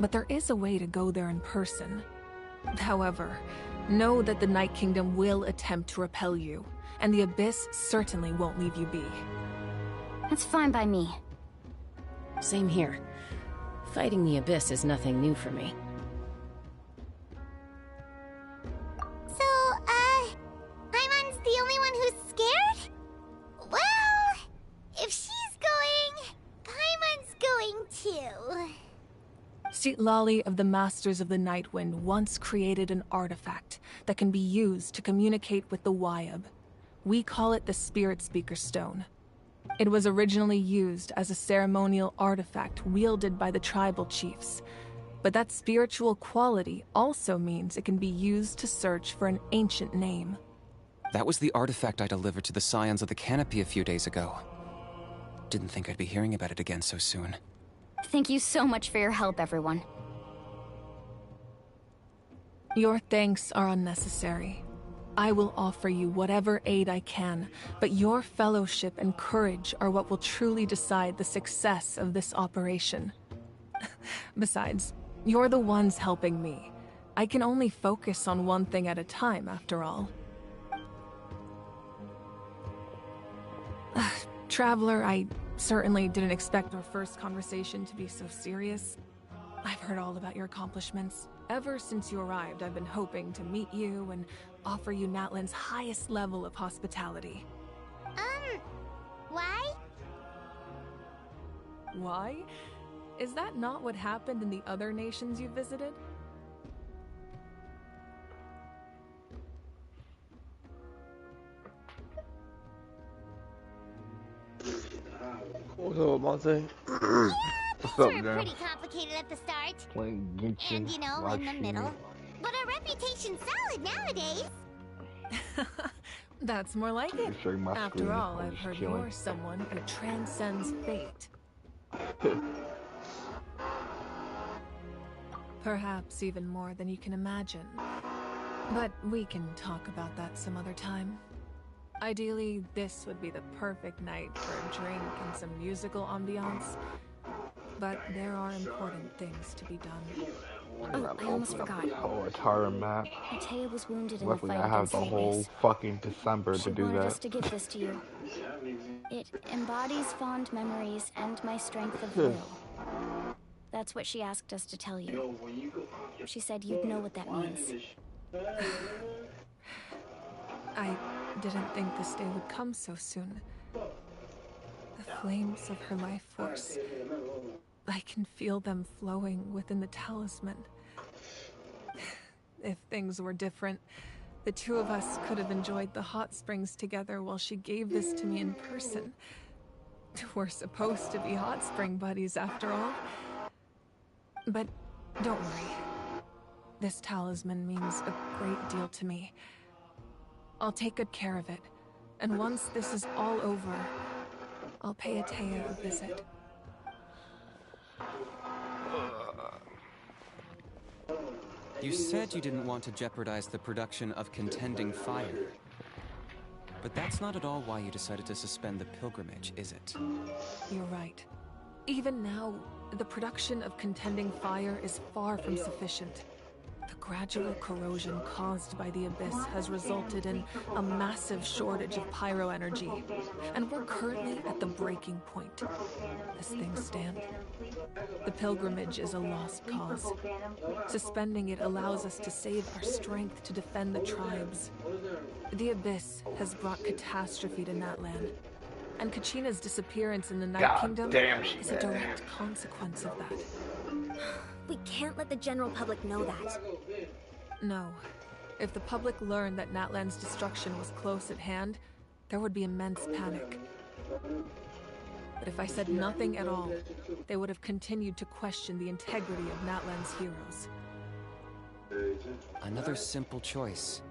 But there is a way to go there in person. However, know that the Night Kingdom will attempt to repel you, and the Abyss certainly won't leave you be. That's fine by me. Same here. Fighting the Abyss is nothing new for me. So, Paimon's the only one who's scared? Well, if she's going, Paimon's going too. Citlali of the Masters of the Nightwind once created an artifact that can be used to communicate with the Wyab. We call it the Spirit Speaker Stone. It was originally used as a ceremonial artifact wielded by the tribal chiefs, but that spiritual quality also means it can be used to search for an ancient name. That was the artifact I delivered to the Scions of the Canopy a few days ago. Didn't think I'd be hearing about it again so soon. Thank you so much for your help, everyone. Your thanks are unnecessary. I will offer you whatever aid I can, but your fellowship and courage are what will truly decide the success of this operation. Besides, you're the ones helping me. I can only focus on one thing at a time, after all. Traveler, I certainly didn't expect our first conversation to be so serious. I've heard all about your accomplishments. Ever since you arrived, I've been hoping to meet you and offer you Natlan's highest level of hospitality. Why? Why? Is that not what happened in the other nations you visited? What's up, Monte? What's Things up, were man? pretty complicated at the start. Playing Genshin. And, you know, in the middle. But our reputation's solid nowadays. That's more like it. Show you my After screen. all, I'm I've just heard killing. you're someone who transcends fate. Perhaps even more than you can imagine. But we can talk about that some other time. Ideally, this would be the perfect night for a drink and some musical ambiance. But there are important things to be done. Oh, I almost forgot. Oh, entire map. Matea was wounded in Luckily, the fight I have against the the whole Abyss. fucking December She to do wanted that. us to give this to you. It embodies fond memories and my strength of will. That's what she asked us to tell you. She said you'd know what that means. I didn't think this day would come so soon. The flames of her life force. I can feel them flowing within the talisman. If things were different, the two of us could have enjoyed the hot springs together while she gave this to me in person. We're supposed to be hot spring buddies after all. But don't worry. This talisman means a great deal to me. I'll take good care of it. And once this is all over, I'll pay Atea a visit. You said you didn't want to jeopardize the production of Contending Fire. But that's not at all why you decided to suspend the pilgrimage, is it? You're right. Even now, the production of Contending Fire is far from sufficient. The gradual corrosion caused by the Abyss has resulted in a massive shortage of pyro energy, and we're currently at the breaking point. As things stand, the pilgrimage is a lost cause. Suspending it allows us to save our strength to defend the tribes. The Abyss has brought catastrophe to Natlan, and Kachina's disappearance in the Night Kingdom is a direct consequence of that. We can't let the general public know that. No. If the public learned that Natlan's destruction was close at hand, there would be immense panic. But if I said nothing at all, they would have continued to question the integrity of Natlan's heroes. Another simple choice.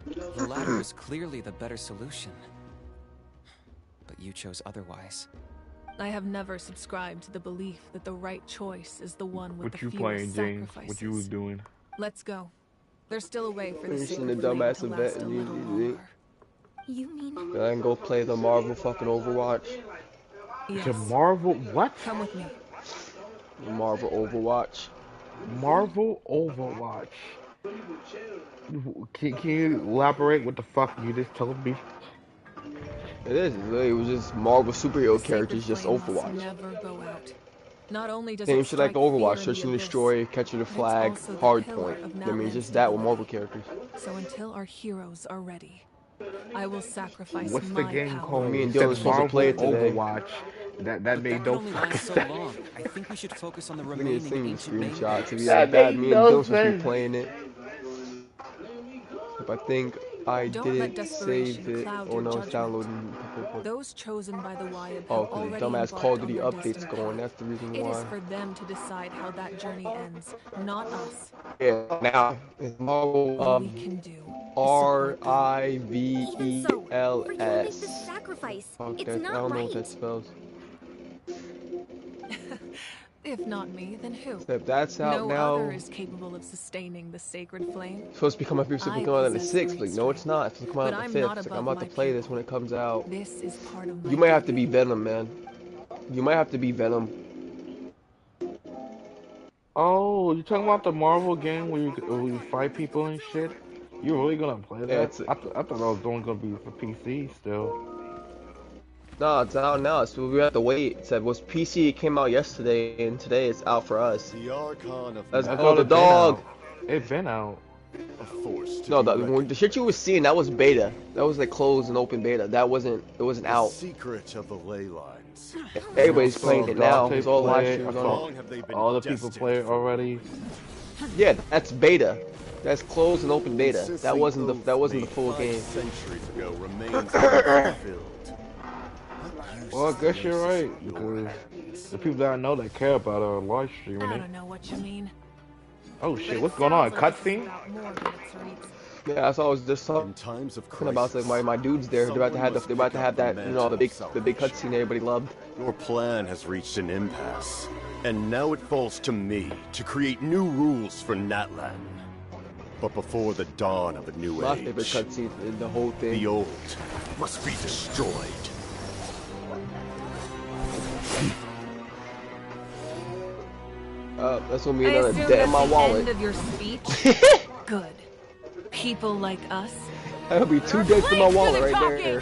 The latter is clearly the better solution. But you chose otherwise. I have never subscribed to the belief that the right choice is the one with What the you fewest playing, James? sacrifices. What you was doing? Let's go. There's still a way for the Finishing the sacred flame dumbass to event last a and little you longer. You mean... I can go play the Marvel fucking Overwatch. Yes. The Marvel what? Come with me. The Marvel Overwatch. Marvel Overwatch. Can you elaborate what the fuck you just told me? It is. It was just Marvel superhero The characters, sacred just flame must Overwatch. never go out. Not only does Same it shit like strike fear Overwatch, in search and the abyss, destroy, catcher the but it's flag, also the hard pillar point. of That means Natlan's just that with Marvel stability. characters. So until our heroes are ready, I will sacrifice What's the my game power. called? Me and You Dylan said supposed to Marvel play it today. Overwatch. That But made that no can only fucking last so sense. long. I think we should focus on the We need to remaining send you the ancient screenshots. If you That like that, made me and no Dylan supposed to be sense. playing it. If I think I Don't let didn't desperation save it, cloud or your no, it's judgment. downloading. Those chosen by the Wyab Oh, have because the already dumbass Call of embarked on Duty their update's destined going. path. That's the reason It is why. for them to decide how that journey ends, not us. Yeah, now it's Marvel All we can do is support them. RIVELS. Sacrifice. Fuck It's that. I not don't know what right. that spells. If not me, then who? Except that's out No now. other is capable of sustaining the sacred flame. It's supposed to be coming up here, so it I come out on the possess 6th. great Like, no, it's not. It's supposed to come out but on I'm the 5th. not It's like, above I'm about to my play this people. when it comes out. This is part of my You might have to duty. be Venom, man. You might have to be Venom. Oh, you talking about the Marvel game where you fight people and shit? You really gonna play Yeah, that? it's I thought that was only gonna be for PC still. no, it's out now. So we have to wait. It said was PC. It came out yesterday, and today it's out for us. The Archon of Let's I go, thought the it been dog. out. It been out. a force to No, be the shit you was seeing, that was beta. That was like closed and open beta. That wasn't. It wasn't the out. secret of the ley lines. Everybody's So playing it now. Dante It's all live play it. streams I on saw it. all the people play it already. Yeah, that's beta. That's closed and open beta. That wasn't the full game. Centuries ago remains unfulfilled. Well, I guess you're right because the people that I know that care about it are live streaming I it. don't know what you mean. Oh shit, what's going on? A cutscene? Yeah, that's all I was just talking about. Like my dudes there, they're about to have that, you know, the big cutscene everybody loved. Your plan has reached an impasse, and now it falls to me to create new rules for Natlan. But before the dawn of a new My age, favorite cutscene in the whole thing. the old must be destroyed. That's gonna be I another assume debt in that's my the wallet. end of your speech? Good. People like us. That'll be 2 debts in my wallet right there.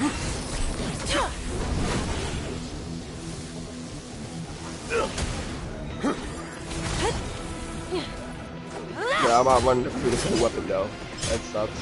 Yeah, I'm out running through the full weapon though. That sucks.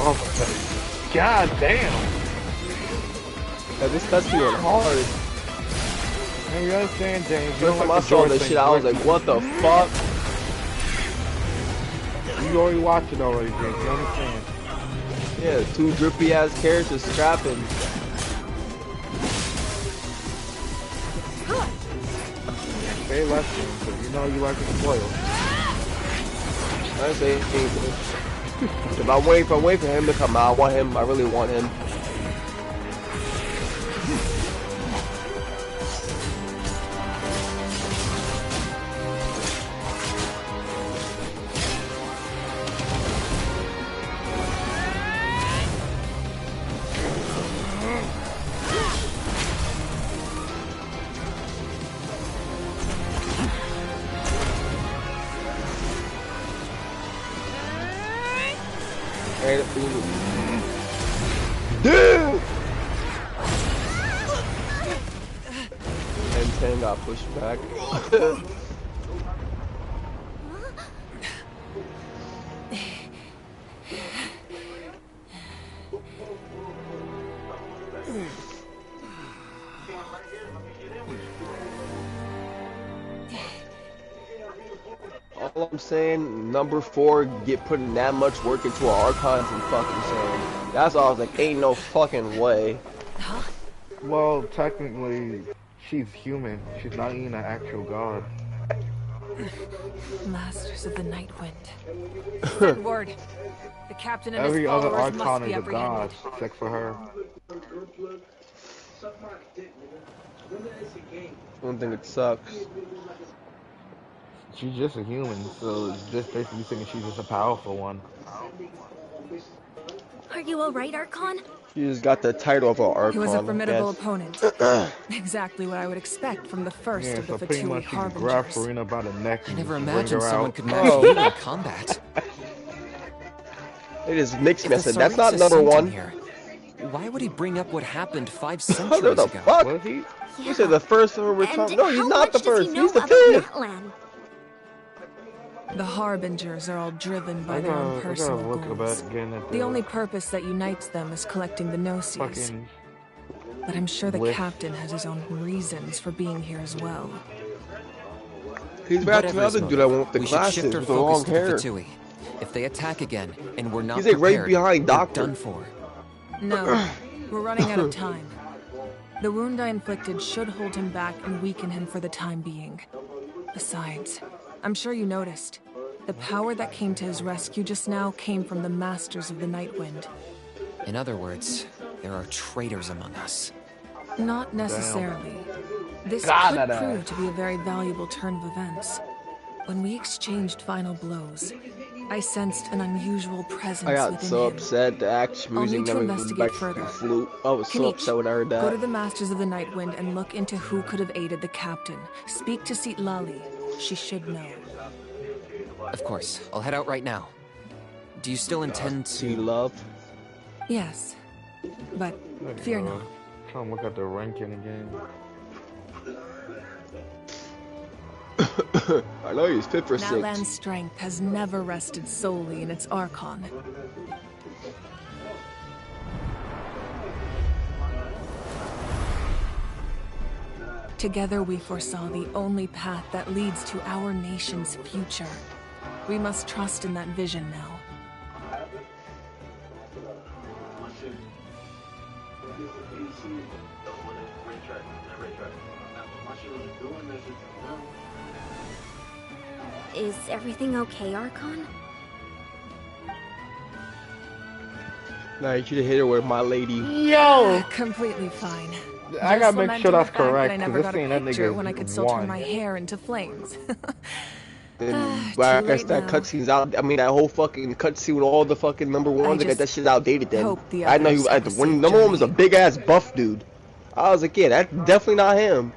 Oh, god damn! Yeah, this cutscene went hard. Man, you understand, James? You First don't time like I the saw George this thing, shit, I was right? like, what the fuck? You already watched it already, James. You understand? Yeah, 2 drippy ass characters scrapping. Say less, James, but you know you like to spoil. I say anything. If I'm waiting for him to come out, I really want him. Dude! And 10 got pushed back. All I'm saying, number 4, putting that much work into an Archon is fucking insane. That's all I was like, ain't no fucking way. Well, technically, she's human. She's not even an actual god. Masters of the Night Wind. Send word. The captain and Every his other followers must Archon be is a god, apprehended. except for her. I don't think it sucks. She's just a human, so it's just basically saying she's just a powerful one. Are you alright, Archon? She just got the title of an Archon. He was a formidable yes. opponent. Exactly what I would expect from the first Yeah, of the so pretty Fatui much you can grab Harbingers. Farina by the neck I and never just bring imagined her someone out. could match you in combat. It is mixed If the message. That's not Saritsa number sent him one. here, why would he bring up what happened 5 What centuries the ago? fuck? Was he? You said the first one we're talking. No, he's how not the much does he first. know He's the about fifth. Natlan? The Harbingers are all driven by I their own gotta personal look goals. about getting at The only purpose that unites them is collecting the Gnosis. fucking But I'm sure the list. captain has his own reasons for being here as well. He's back to the Whatever his other dude motive, I went with the we should glasses shift our with the focus long to the hair. Fatui. If they attack again and we're not He's like right prepared, behind we're Doctor. done for. No, we're running out of time. The wound I inflicted should hold him back and weaken him for the time being. Besides, I'm sure you noticed, the power that came to his rescue just now came from the Masters of the Nightwind. In other words, there are traitors among us. Not necessarily. This God, could that prove to be a very valuable turn of events. When we exchanged final blows, I sensed an unusual presence I got within so him. upset the action I'll music need to never went investigate back to further. the flute. I was so Kinich, upset when I heard go to that. the Masters of the Nightwind and look into who could have aided the captain. Speak to Seat Lali. She should know. Of course, I'll head out right now. Do you still intend to... See love? Yes, but There you fear go. not. Trying to look at the ranking again. I know he's fit for Natlan's 6. strength has never rested solely in its Archon. Together we foresaw the only path that leads to our nation's future. We must trust in that vision now. Is everything okay, Archon? Nah, you should have hit her with my lady. Yo! Completely fine. I gotta Just make lamenting sure that's the fact that correct, I 'cause never this got a ain't that picture nigga when I could still turn won. my hair into flames. And but I too guess late that now. cutscene's out. I mean, that whole fucking cutscene with all the fucking number ones, I got just that shit outdated then. hope the I know he others was, have a when safe number one was a journey. big ass buff dude. I was like, yeah, that's definitely not him.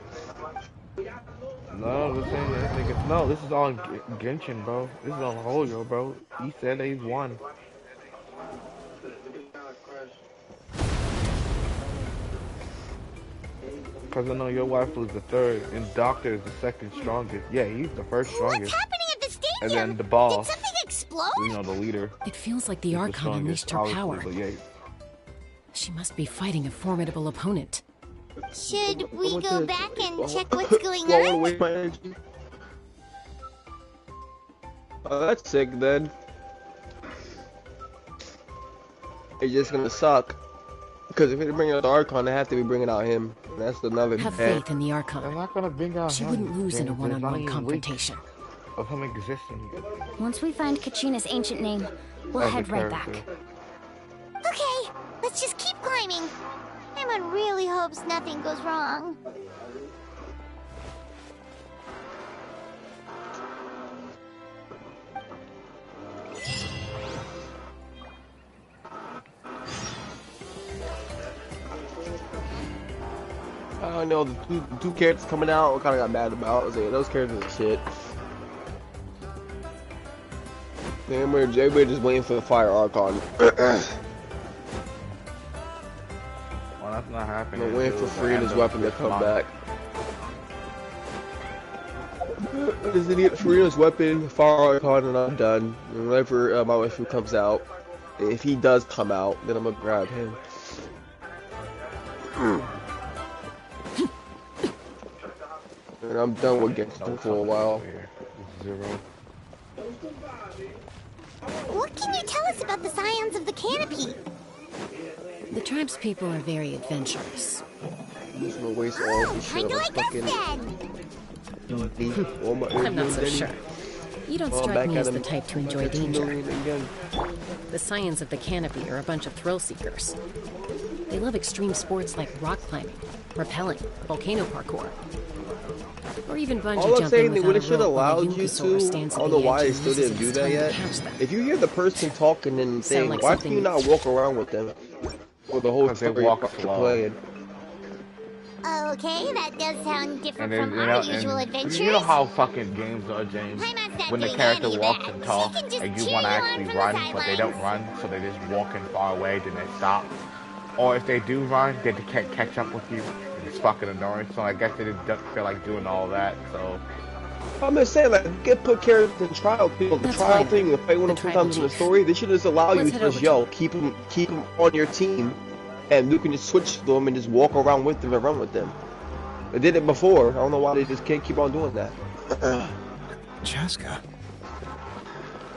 No, this ain't that nigga. No, this is on Genshin, bro. This is on Hoyo, bro. He said they won. Cause I know your wife was the third, and Doctor is the second strongest. Yeah, he's the first strongest. What's happening at the stadium? And then the boss, Did something explode? you know, the leader. It feels like the is Archon strongest, unleashed her obviously, power. But yeah, She must be fighting a formidable opponent. Should we want go to- back and check what's going Do I want to on? waste my energy? Oh, that's sick then. It's just gonna suck. Because if they bring out the Archon, they have to be bringing out him. And that's another Have bad. faith in the Archon. they're not gonna bring out She him. wouldn't lose in a There's not one-on-one even confrontation. leaks of him existing. Once we find Kachina's ancient name, we'll As a head right back. character. Okay, let's just keep climbing. Emma really hopes nothing goes wrong. I don't know, the two characters coming out, I kind of got mad about. I was like, those characters are shit. Damn, we're just waiting for the fire Archon. Well, that's not happening. I'm waiting for Free and his weapon to come back. Just need to get Farina's weapon, fire Archon, and I'm done. And whenever my waifu comes out, if he does come out, then I'm gonna grab him. And I'm done with Genshin for a while. What can you tell us about the scions of the canopy? The tribe's people are very adventurous. I'm just gonna waste all this shit Kinda on like fucking... us then. all my I'm not so Denny. sure. You don't Well, strike back me at as the him. type to enjoy Back at danger. Again. The Scions of the Canopy are a bunch of thrill seekers. They love extreme sports like rock climbing, rappelling, volcano parkour, or even bungee All I'm jumping saying, without when a it should rope while a allowed you Yunkasaur to, stands I at don't the know why edge it and still uses didn't do its that tongue to yet. catch them. If you hear the person talking and Sound saying, like why can something you not walk around with them for the whole Because they story walk you're slow. playing? Okay, that does sound different And then, from you our know, usual and adventures. you know how fucking games are, James? Paimon's not When the doing character any of walks that. and She talks, can just and you cheer want to you on actually from the run, but they don't sidelines. run, so they just walking far away, then they stop. Or if they do run, they can't catch up with you. It's fucking annoying. So I guess they didn't feel like doing all that. So I'm just saying, like, get put characters in trial, people. The That's trial fine. thing, the fight one The of two tribal times in the chief. story, they should just allow Let's you head to just over yell, keep them on your team, and you can just switch to them and just walk around with them and run with them. They did it before. I don't know why they just can't keep on doing that. Chaska.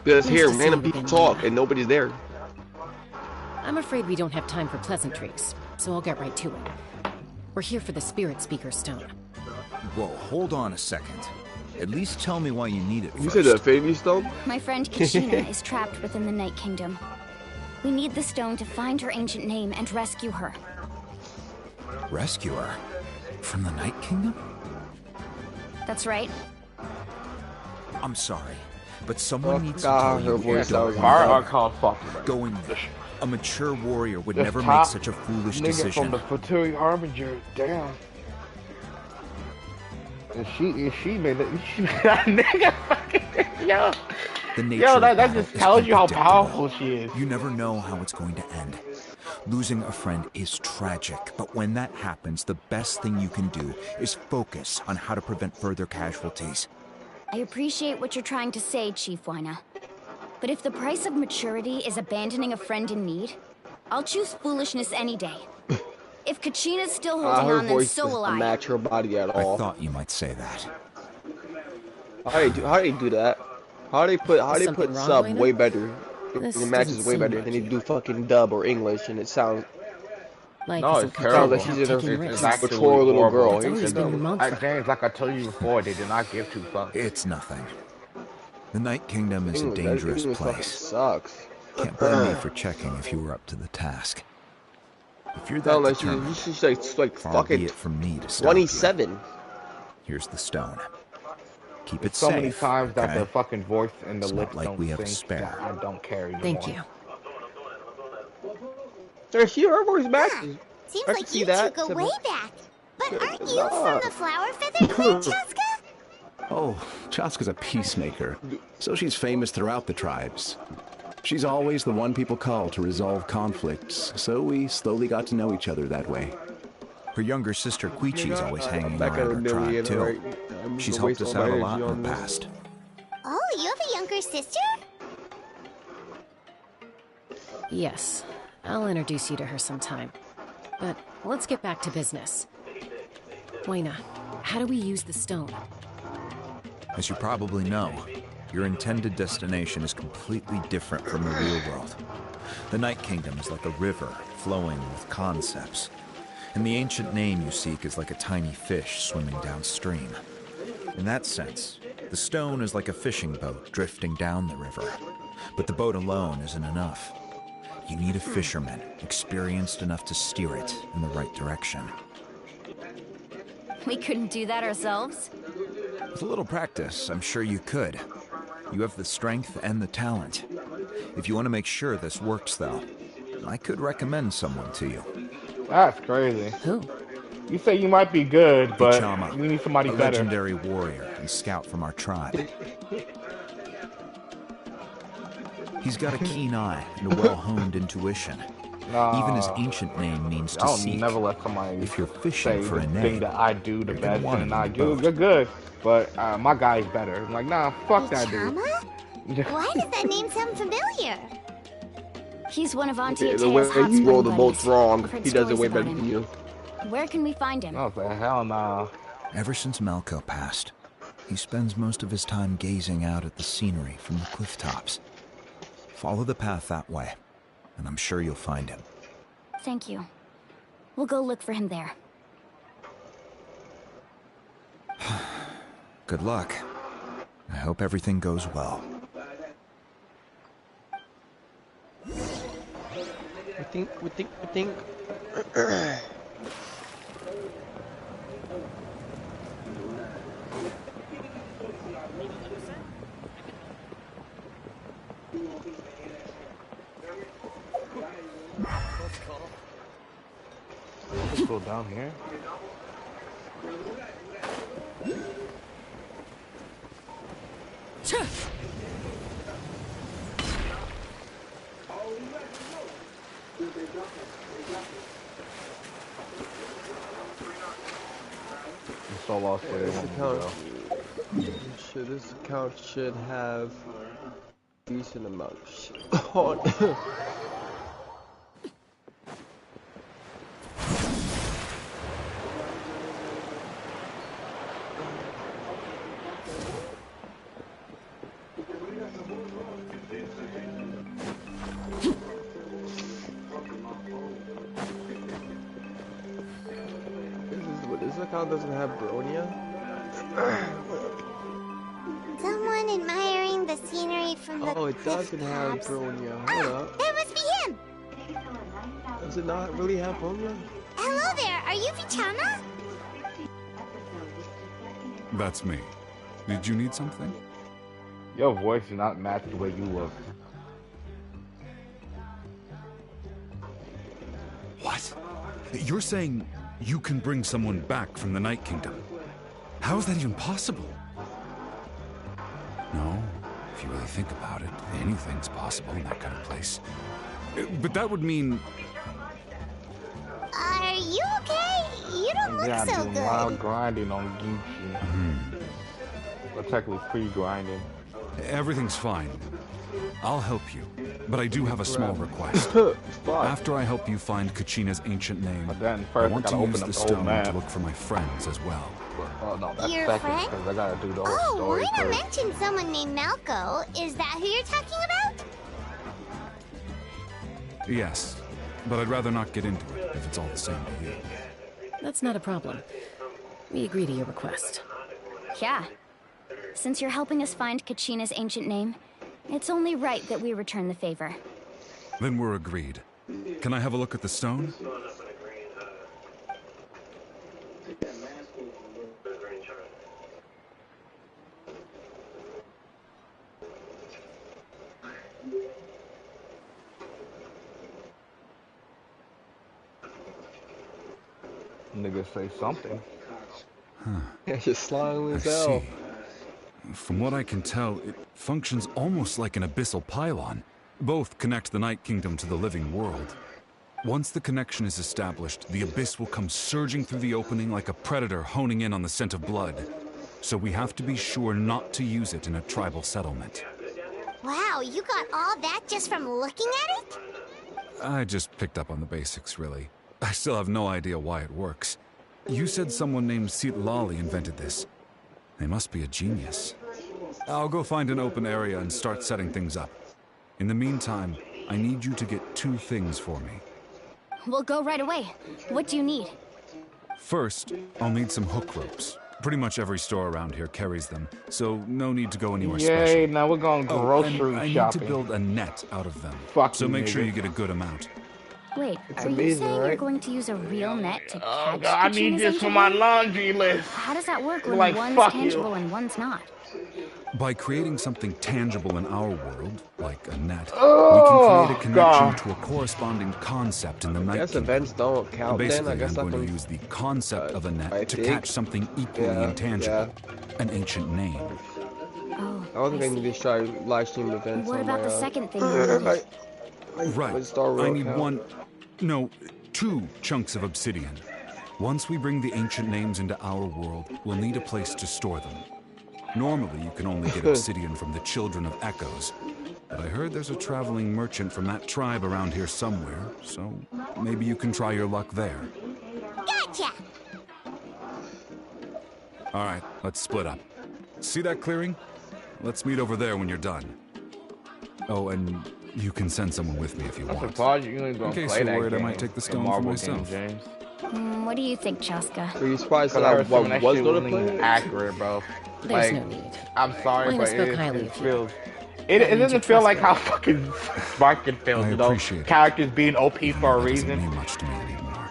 Because Nice here, to see random you people again, talk Maya. and nobody's there. I'm afraid we don't have time for pleasantries, so I'll get right to it. We're here for the Spirit Speaker Stone. Whoa, hold on a second. At least tell me why you need it You first. said the Infinity Stone? My friend Kachina is trapped within the Night Kingdom. We need the stone to find her ancient name and rescue her. Rescue her? From the Night Kingdom? That's right. I'm sorry, but someone needs to God, tell her you voice you don't sounds want our to go. Archon fucking Going there. A mature warrior would This never top make such a foolish nigga decision. from the Fatui Harbinger, damn. And she made it. That nigga fucking yo. The nature Yo, of that battle just is tells you how unpredictable. powerful she is. You never know how it's going to end. Losing a friend is tragic, but when that happens, the best thing you can do is focus on how to prevent further casualties. I appreciate what you're trying to say, Chief Wyna. But if the price of maturity is abandoning a friend in need, I'll choose foolishness any day. If Kachina's still holding Her on, then voice so will doesn't I. match her body at I all. thought you might say that. How they do that? How they put something wrong, sub Wyna? way better? This It matches doesn't way seem better like than they you. do fucking dub or English, and it sounds Life No, isn't it's complete terrible. like she's without in her taking It's risks. actually mature little horrible. girl. It's always been your mantra. James, like I told you before, they did not give two fucks. It's nothing. The Night Kingdom is a English, dangerous English fucking place. sucks. Can't blame me for checking if you were up to the task. If you're that Sound like determined, she's like far fucking be it from me to stop you. 27. Here's the stone. Keep it So safe. many times that okay? the fucking voice and the It's not lips like don't we have a sync spare. that I don't care anymore. Thank you. Her voice matches. Seems I can like see you that. two go way back. But aren't you Nah. from the Flower Feather Clan, Chaska? Oh, Chaska's a peacemaker, so she's famous throughout the tribes. She's always the one people call to resolve conflicts, so we slowly got to know each other that way. Her younger sister Quichi's always hanging back at around a her million, tribe, too. right? I'm She's gonna helped waste us all my out a energy lot in on the this. past. Oh, you have a younger sister? Yes, I'll introduce you to her sometime. But let's get back to business. Wyna, how do we use the stone? As you probably know, your intended destination is completely different from the real world. The Night Kingdom is like a river flowing with concepts, and the ancient name you seek is like a tiny fish swimming downstream. In that sense, the stone is like a fishing boat drifting down the river, but the boat alone isn't enough. You need a fisherman experienced enough to steer it in the right direction. We couldn't do that ourselves? With a little practice, I'm sure you could. You have the strength and the talent. If you want to make sure this works, though, I could recommend someone to you. That's crazy. Who? You say you might be good, but Vichama, we need somebody a better. legendary warrior and scout from our tribe. He's got a keen eye and a well-honed intuition. Even his ancient name means to I'll seek. never let somebody If you're say fishing for the a thing name, that I do the you're gonna best want and him I in the do. boat. You're good, but my guy's better. I'm like, nah, fuck that dude. Chama? Why does that name sound familiar? He's one of Auntie The way Atea's hot you spring roll the buddies. boats wrong, I've heard he does it stories way about better him. than you. Where can we find him? Oh, the hell nah. Ever since Malco passed, he spends most of his time gazing out at the scenery from the cliff tops. Follow the path that way, and I'm sure you'll find him. Thank you. We'll go look for him there. Good luck. I hope everything goes well. We think. Let's go down here. I'm so lost where they want me to go. This account should have decent amount of shit on. This account doesn't have Bronia. Someone admiring the scenery from the Oh, it doesn't have Bronia. Hold up. That must be him! Does it not really have Bronia? Hello there, are you Vichana? That's me. Did you need something? Your voice does not match the way you look. What? You're saying you can bring someone back from the Night Kingdom? How is that even possible? No, if you really think about it, anything's possible in that kind of place. But that would mean... Are you okay? You don't look Yeah, so doing good. wild grinding on Genshin. But technically pre-grinding. Everything's fine. I'll help you, but I do have a small request. After I help you find Kachina's ancient name, I want to use the stone to look for my friends as well. Oh no, that's Your second, friend? because I gotta do the whole Oh, story Lena first. mentioned someone named Malco. Is that who you're talking about? Yes, but I'd rather not get into it if it's all the same to you. That's not a problem. We agree to your request. Yeah. Since you're helping us find Kachina's ancient name, it's only right that we return the favor. Then we're agreed. Can I have a look at the stone? Niggas say something. Huh. Yeah, just slimy I as hell. see. From what I can tell, it functions almost like an abyssal pylon. Both connect the Night Kingdom to the living world. Once the connection is established, the abyss will come surging through the opening like a predator honing in on the scent of blood. So we have to be sure not to use it in a tribal settlement. Wow, you got all that just from looking at it? I just picked up on the basics, really. I still have no idea why it works. You said someone named Lali invented this. They must be a genius. I'll go find an open area and start setting things up. In the meantime, I need you to get 2 things for me. We'll go right away. What do you need? First, I'll need some hook ropes. Pretty much every store around here carries them, so no need to go anywhere special. Yay, now we're going grocery I shopping. need to build a net out of them. Fuck so you, make sure nigga. you get a good amount. Wait, It's are you amazing, saying you're right? going to use a real net to catch God, I need Kachina's this for ancient my name? laundry list. How does that work when Like, one's fuck you. tangible and one's not? By creating something tangible in our world, like a net, Oh, we can create a connection God. to a corresponding concept in the I Night guess Kingdom. events don't count then. Basically, I guess I'm I going can... to use the concept of a net I to think. catch something equally intangible, an ancient name. Oh, I don't think I need to try live stream events. What on about my, the second thing you need? Right. I need 2 chunks of obsidian. Once we bring the ancient names into our world, we'll need a place to store them. Normally, you can only get obsidian from the Children of Echoes, but I heard there's a traveling merchant from that tribe around here somewhere, so maybe you can try your luck there. Gotcha! All right, let's split up. See that clearing? Let's meet over there when you're done. Oh, and you can send someone with me if you I'm want. surprised you ain't gonna In case play you're that worried, I game. might take the The stone for Marvel myself. game, James. What do you think, Chaska? Are you surprised that Because I I heard some of that was shit going to wasn't play even it? accurate, bro. There's Like, no need. I'm sorry, Lena but spoke it highly of you. feels... That It means you doesn't feel trust like her. how fucking Sparkin feels, I you know? appreciate it. Characters being OP for a That doesn't reason. mean much to me anymore.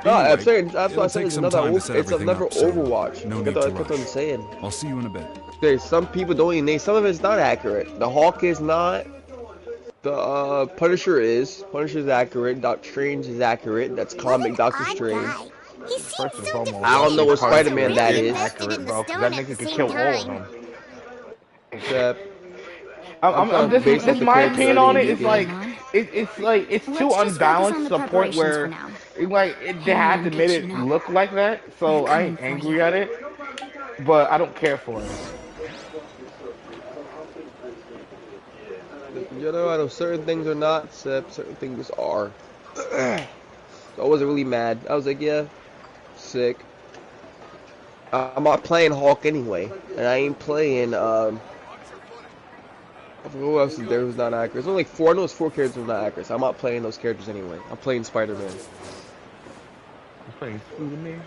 No, I'm Anyway, saying that's it'll why I said take it's some another. time to set It's everything another up, so Overwatch. no That's need to what I'm rush. saying. I'll see you in a bit. There's some people don't even name. Some of it's not accurate. The Hawk is not. The Punisher is. Punisher is accurate. Doctor Strange is accurate. That's comic Doctor Strange. He seems so defeated. I don't know what Spider-Man that is. Accurate, bro, 'cause that nigga can kill all of them. Except. This is my opinion on it. It's like it's too unbalanced to the point where they have to make it look like that. So I ain't angry at it, but I don't care for it. You know, I know certain things are not, except certain things are. So I wasn't really mad. I was like, yeah, sick. I'm not playing Hawk anyway, and I ain't playing. I forgot who else is there who's not accurate. There's only like 4. I know it's 4 characters who's not accurate. So I'm not playing those characters anyway. I'm playing Spider-Man. I'm playing Spider-Man.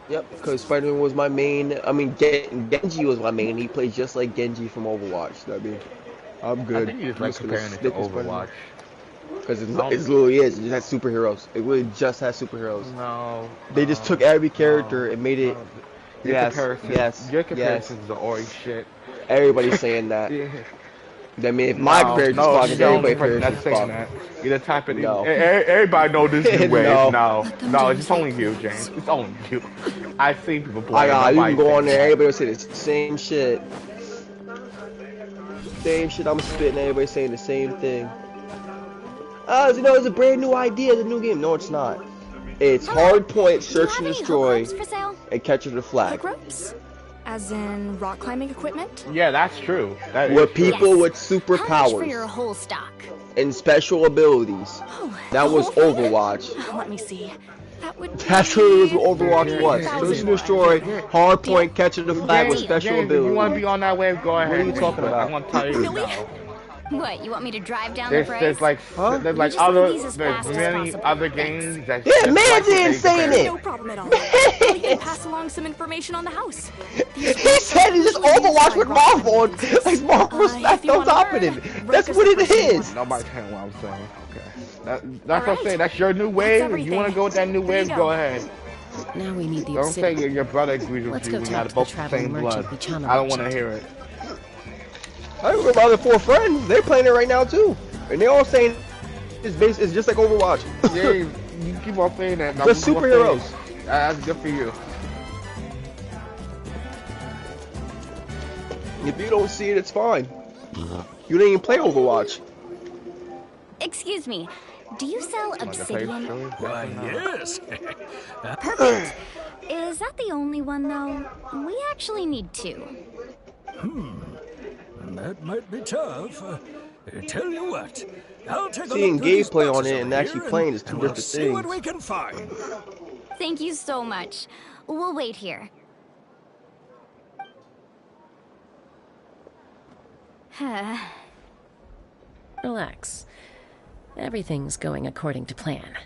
Yep, because Spider-Man was my main. I mean, Genji was my main. He plays just like Genji from Overwatch. So I mean, I'm good. I think you just like comparing it to Overwatch. Because it literally is. It just has superheroes. It really just has superheroes. No. They just took every character and made it. Your comparisons are always shit. Everybody's saying that. Yeah. I mean, if my comparison's fucked, everybody's comparison's fucked. You're the type of no. Everybody know this new wave. No. No, it's only you, James. It's only you. I see people play. You can go on there. Everybody will say the same shit. Same shit I'm spitting. Everybody saying the same thing. You know, it's a brand new idea. The new game. No, it's not. It's hard point, search and destroy, and capture the flag. Ropes? As in rock climbing equipment? Yeah, that's true. With people with superpowers. How much for your whole stock? And special abilities. That was Overwatch. Let me see. That's really what Overwatch was. Search and destroy, hard point, capture the flag with special abilities. If you want to be on that wave, go ahead. What are you talking about? I'm gonna tell you now. What, you want me to drive down the price? There's many other games that. Yeah, man's insane it. No problem at all. We can pass along some information on the house. He said it's just Overwatch with Marvel, like Marvel stacked on top of it. That's what it is. Nobody's hearing what I'm saying. Okay, that's what I'm saying. That's your new wave. If you want to go with that new wave, go ahead. Now we need the Don't say your brother agrees with you. We're not both the same blood. I don't want to hear it. I remember my other 4 friends. They're playing it right now too, and they're all saying it's just like Overwatch. Yeah, you keep on saying that. Just superheroes. That's good for you. If you don't see it, it's fine. You didn't even play Overwatch. Excuse me. Do you sell obsidian? Why, yes. Perfect. Is that the only one, though? We actually need 2. That might be tough. Tell you what, I'll take seeing gameplay on it and actually playing is 2 different things. See what we can find. Thank you so much. We'll wait here. Relax. Everything's going according to plan.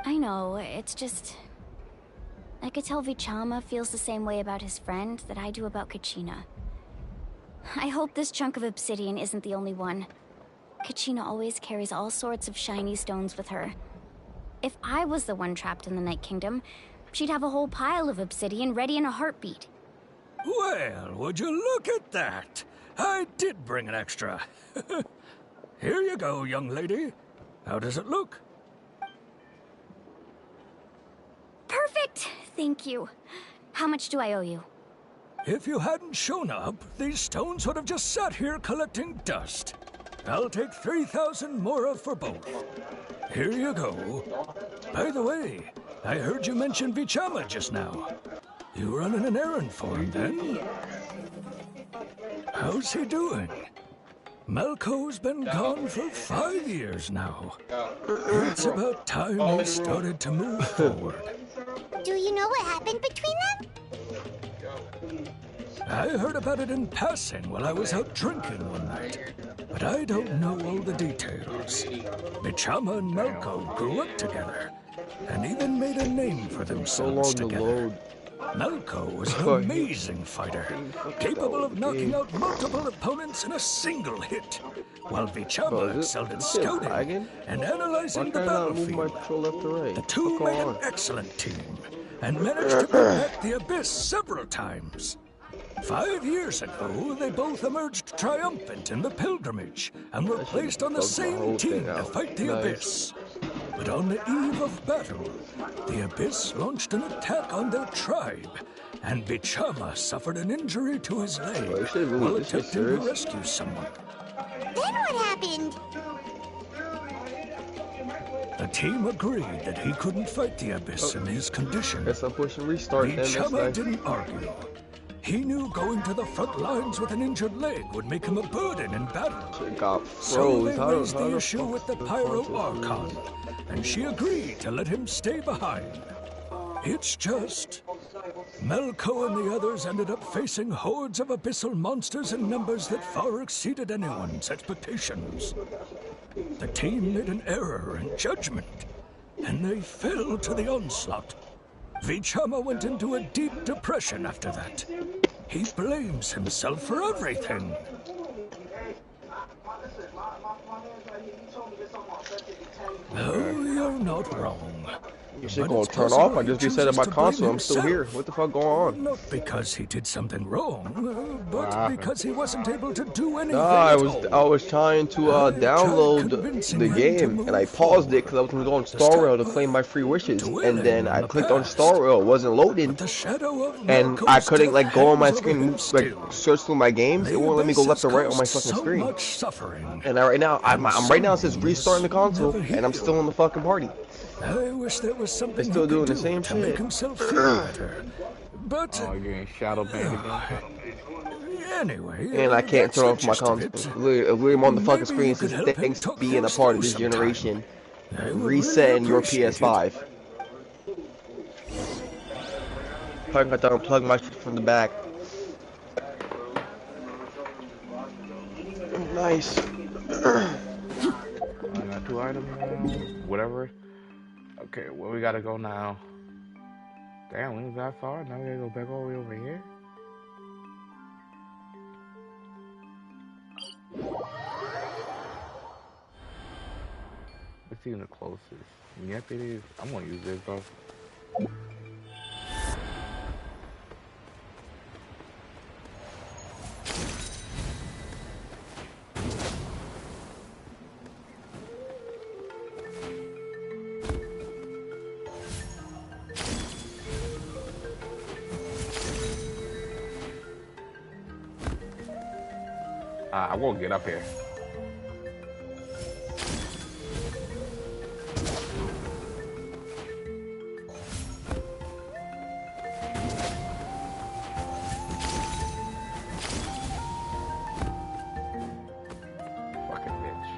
I know, it's just... I could tell Vichama feels the same way about his friend that I do about Kachina. I hope this chunk of obsidian isn't the only one. Kachina always carries all sorts of shiny stones with her. If I was the one trapped in the Night Kingdom, she'd have a whole pile of obsidian ready in a heartbeat. Well, would you look at that? I did bring an extra. Here you go, young lady. How does it look? Perfect! Thank you. How much do I owe you? If you hadn't shown up, these stones would have just sat here collecting dust. I'll take 3,000 mora for both. Here you go. By the way, I heard you mention Vichama just now. You running an errand for him, then? How's he doing? Malco's been gone for 5 years now. It's about time he started to move forward. Do you know what happened between them? I heard about it in passing while I was out drinking one night, but I don't know all the details. Vichama and Malco grew up together, and even made a name for themselves together. Melko was an amazing fighter, capable of knocking out multiple opponents in a single hit, while Vichama excelled at scouting and analyzing the battlefield. The two made an excellent team and managed to bring back the Abyss several times. 5 years ago, they both emerged triumphant in the pilgrimage and were placed on the same team to fight the Abyss. But on the eve of battle, the Abyss launched an attack on their tribe, and Vichama suffered an injury to his leg while attempting to rescue someone. Then what happened? The team agreed that he couldn't fight the Abyss in his condition. Guess I'm pushing restart then. Vichama didn't argue. He knew going to the front lines with an injured leg would make him a burden in battle. So they raised the issue with the Pyro Archon, and she agreed to let him stay behind. It's just Melko and the others ended up facing hordes of abyssal monsters in numbers that far exceeded anyone's expectations. The team made an error in judgment, and they fell to the onslaught. Vichama went into a deep depression after that. He blames himself for everything. Oh, you're not wrong. Your shit gonna turn off? I just reset my console. I'm still here. What the fuck going on? Not because he did something wrong, but because he wasn't able to do anything. I was trying to download the game, and I paused it because I was gonna go on Star Rail to claim my free wishes, and then I clicked on Star Rail, it wasn't loading, and I couldn't like go on my screen, like search through my games. It won't let me go left or right on my fucking screen. And right now, I'm right now it says restarting the console, and I'm still in the fucking party. I wish there was something still doing the same to shit. make himself feel better. But you're getting shadow banned again. Anyway, and I can't turn off my console. Literally, I'm on the fucking screen. It says thanks for being a part of this generation. Resetting your PS5. I got to unplug my shit from the back. Nice. I got 2 items. Whatever. Okay, where we gotta go now? Damn, we was that far. Now we gotta go back all the way over here. Let's see the closest. Yep, it is. I'm gonna use this though. I won't get up here. Fucking bitch.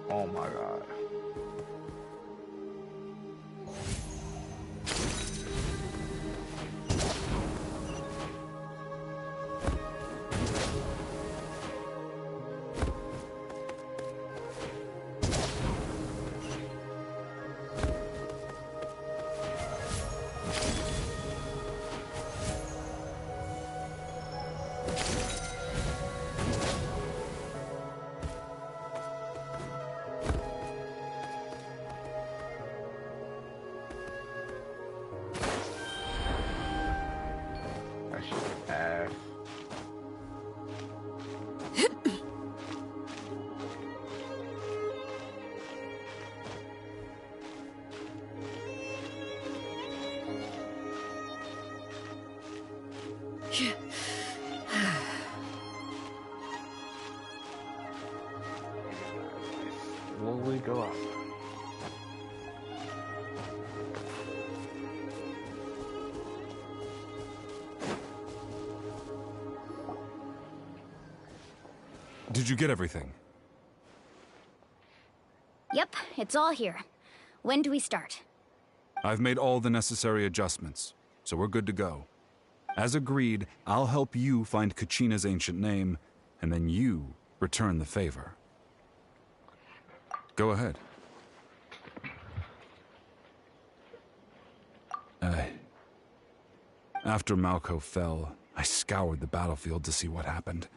Oh my god. Slowly go up. Did you get everything? Yep, it's all here. When do we start? I've made all the necessary adjustments, so we're good to go. As agreed, I'll help you find Kachina's ancient name, and then you return the favor. Go ahead. After Malko fell, I scoured the battlefield to see what happened.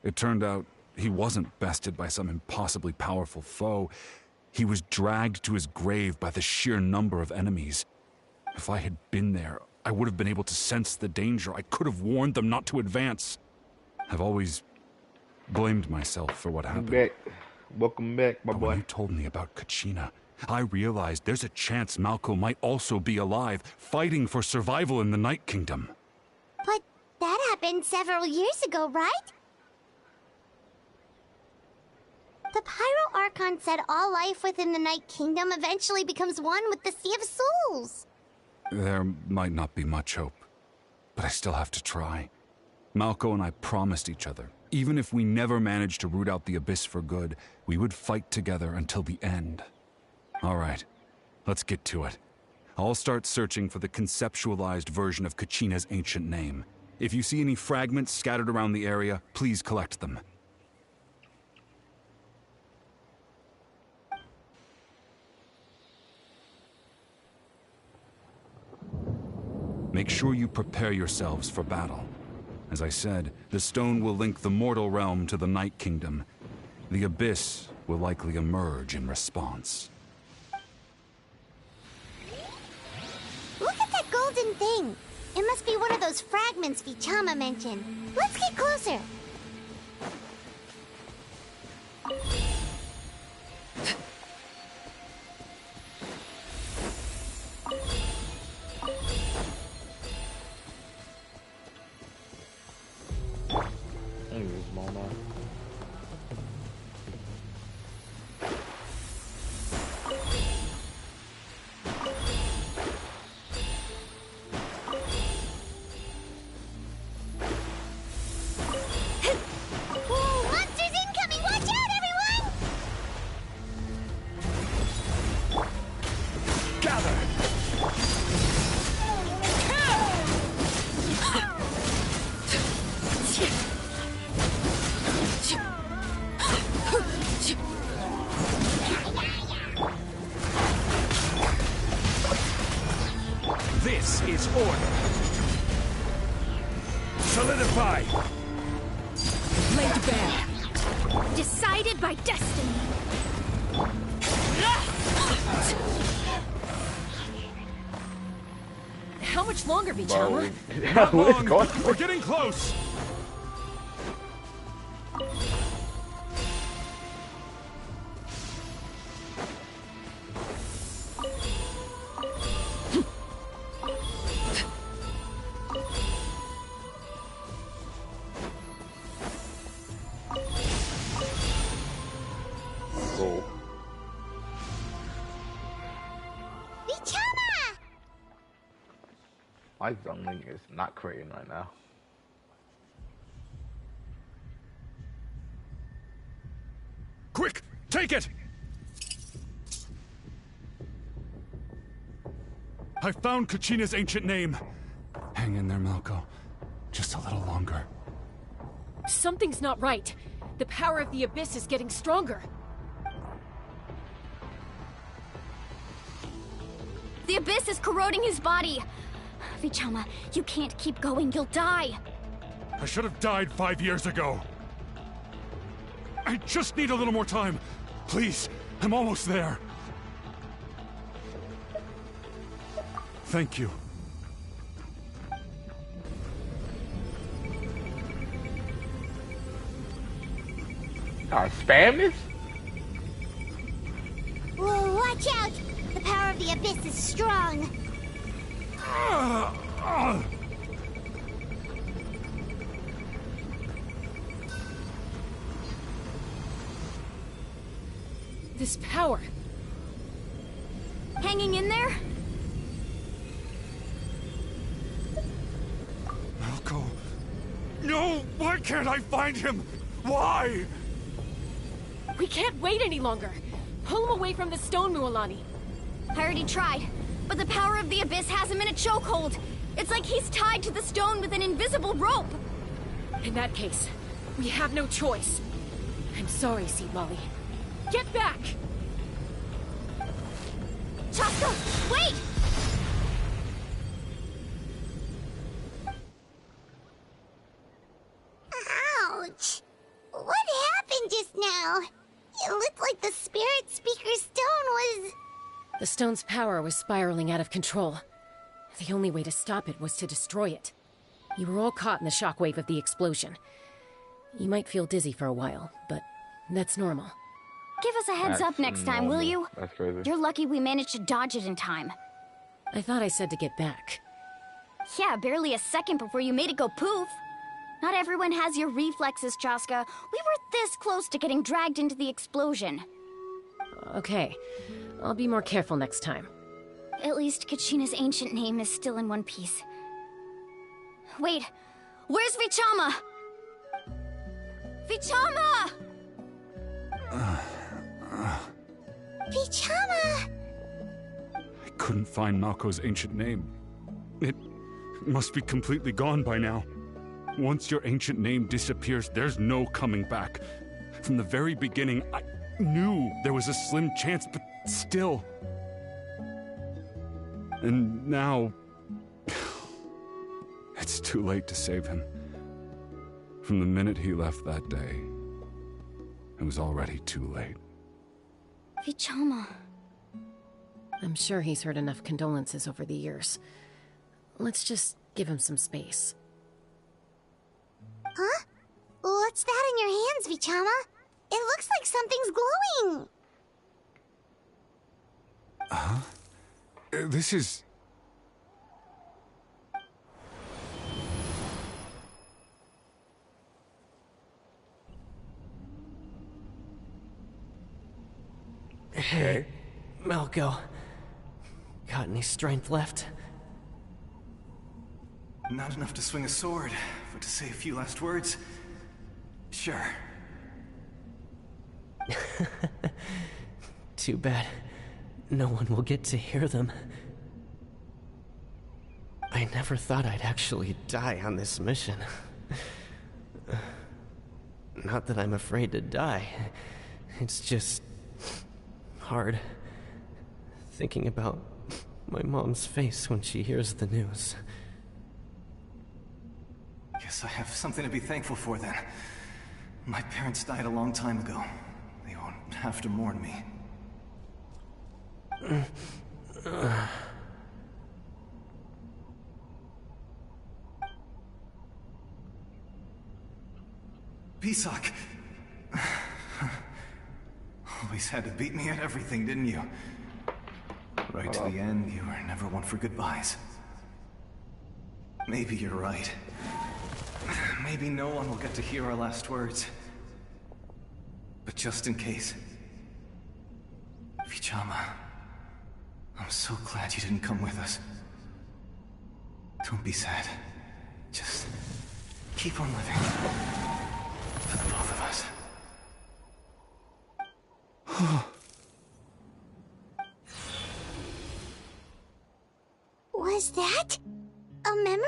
It turned out he wasn't bested by some impossibly powerful foe. He was dragged to his grave by the sheer number of enemies. If I had been there, I would have been able to sense the danger. I could have warned them not to advance. I've always blamed myself for what happened. Welcome back, my boy. When you told me about Kachina, I realized there's a chance Malko might also be alive, fighting for survival in the Night Kingdom. But that happened several years ago, right? The Pyro Archon said all life within the Night Kingdom eventually becomes one with the Sea of Souls. There might not be much hope, but I still have to try. Malko and I promised each other, even if we never managed to root out the Abyss for good, we would fight together until the end. All right, let's get to it. I'll start searching for the conceptualized version of Kachina's ancient name. If you see any fragments scattered around the area, please collect them. Make sure you prepare yourselves for battle. As I said, the stone will link the mortal realm to the Night Kingdom. The Abyss will likely emerge in response. Look at that golden thing. It must be one of those fragments Vichama mentioned. Let's get closer. This is order. Solidify. Laid bare. Decided by destiny. How much longer, Vichama? Not long. We're getting close. My zoning is not creating right now. Quick, take it! I found Kachina's ancient name. Hang in there, Malko. Just a little longer. Something's not right. The power of the Abyss is getting stronger. The Abyss is corroding his body. Vichama, you can't keep going. You'll die. I should have died 5 years ago. I just need a little more time. Please, I'm almost there. Thank you. Spam this? Whoa, watch out! The power of the Abyss is strong. This power. Hanging in there? Malko. No! Why can't I find him? Why? We can't wait any longer. Pull him away from the stone, Mualani. I already tried, but the power of the Abyss has him in a chokehold. It's like he's tied to the stone with an invisible rope. In that case, we have no choice. I'm sorry, Seat Molly. Get back! Chaska, wait! Ouch! What happened just now? It looked like the Spirit Speaker's stone was... The stone's power was spiraling out of control. The only way to stop it was to destroy it. You were all caught in the shockwave of the explosion. You might feel dizzy for a while, but that's normal. Give us a heads up next time, will you? That's crazy. You're lucky we managed to dodge it in time. I thought I said to get back. Yeah, barely a second before you made it go poof. Not everyone has your reflexes, Chaska. We were this close to getting dragged into the explosion. Okay, I'll be more careful next time. At least Kachina's ancient name is still in one piece. Wait, where's Vichama? Vichama! Vichama! I couldn't find Malko's ancient name. It must be completely gone by now. Once your ancient name disappears, there's no coming back. From the very beginning, I knew there was a slim chance, but still. And now... it's too late to save him. From the minute he left that day, it was already too late. Vichama. I'm sure he's heard enough condolences over the years. Let's just give him some space. Huh? What's that in your hands, Vichama? It looks like something's glowing. Huh? This is... Hey, Malko. Got any strength left? Not enough to swing a sword, but to say a few last words? Sure. Too bad. No one will get to hear them. I never thought I'd actually die on this mission. Not that I'm afraid to die. It's just... hard. Thinking about my mom's face when she hears the news. Guess I have something to be thankful for then. My parents died a long time ago. They won't have to mourn me. Pisak! Always had to beat me at everything, didn't you? Right to the end, you were never one for goodbyes. Maybe you're right. Maybe no one will get to hear our last words. But just in case... Vichama, I'm so glad you didn't come with us. Don't be sad. Just keep on living. For the both of us. Was that a memory?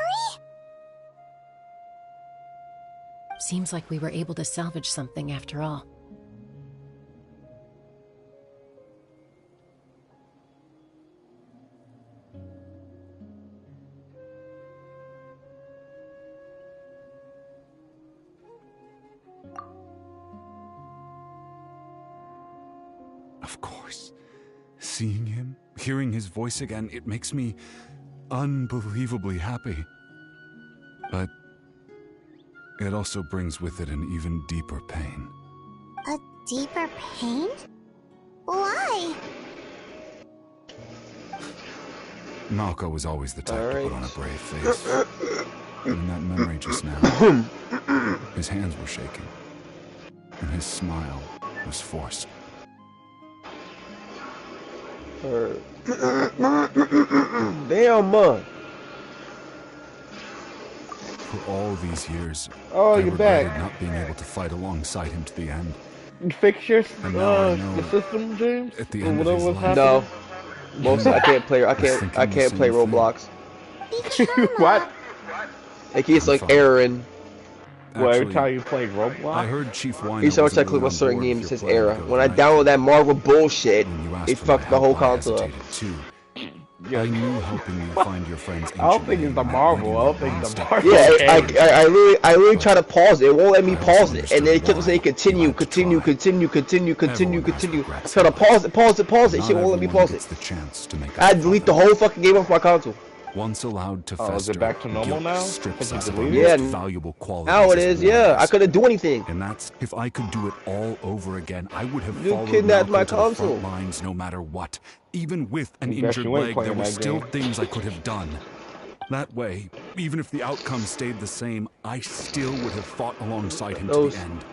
Seems like we were able to salvage something after all. Of course. Seeing him, hearing his voice again, it makes me unbelievably happy. But it also brings with it an even deeper pain. A deeper pain? Why? Malko was always the type to put on a brave face. In that memory just now, his hands were shaking, and his smile was forced. Damn, man. For all these years, oh, I you're regretted back. not being able to fight alongside him to the end. fixtures, And now I know the system, James, at the or end of whatever his was life, happening. No, most I can't play. I was can't. thinking I the can't play same thing. Roblox. What? It keeps I'm like fine. erroring. Well, every Actually, time you play Roblox, I heard Chief Wino Each time I wasn't try to click really my on certain board game, with it your says plan to error. go to When I the Night download that Kingdom. Marvel bullshit, When you asked it for my fucks the whole help, I console up. hesitated too. yeah. I knew helping you find your friend's I don't ancient think it's name the meant letting Marvel. you I don't in think one the step Marvel. Yeah, Okay. I literally try to pause it. It won't let me I also pause it, and then it keeps understood saying why continue, you had to continue, try. continue, continue, continue, Everyone has continue. I regrets try to in life. pause it. Not Shit won't let me everyone pause gets it. the chance to make I up had to for delete them. the whole fucking game off my console. Once allowed to Oh, is it fester, back to normal guilt now? strips Since us you of our deleted Yeah, most valuable now qualities it as is. Yeah, I warriors. couldn't do anything. And that's, if I could do it all over again, I would have You followed kidnapped my Malco to the front console. lines no matter what. Even with an I guess injured you ain't leg, there playing were that still game. things I could have done. That way, even if the outcome stayed the same, I still would have fought alongside him to Those. the end.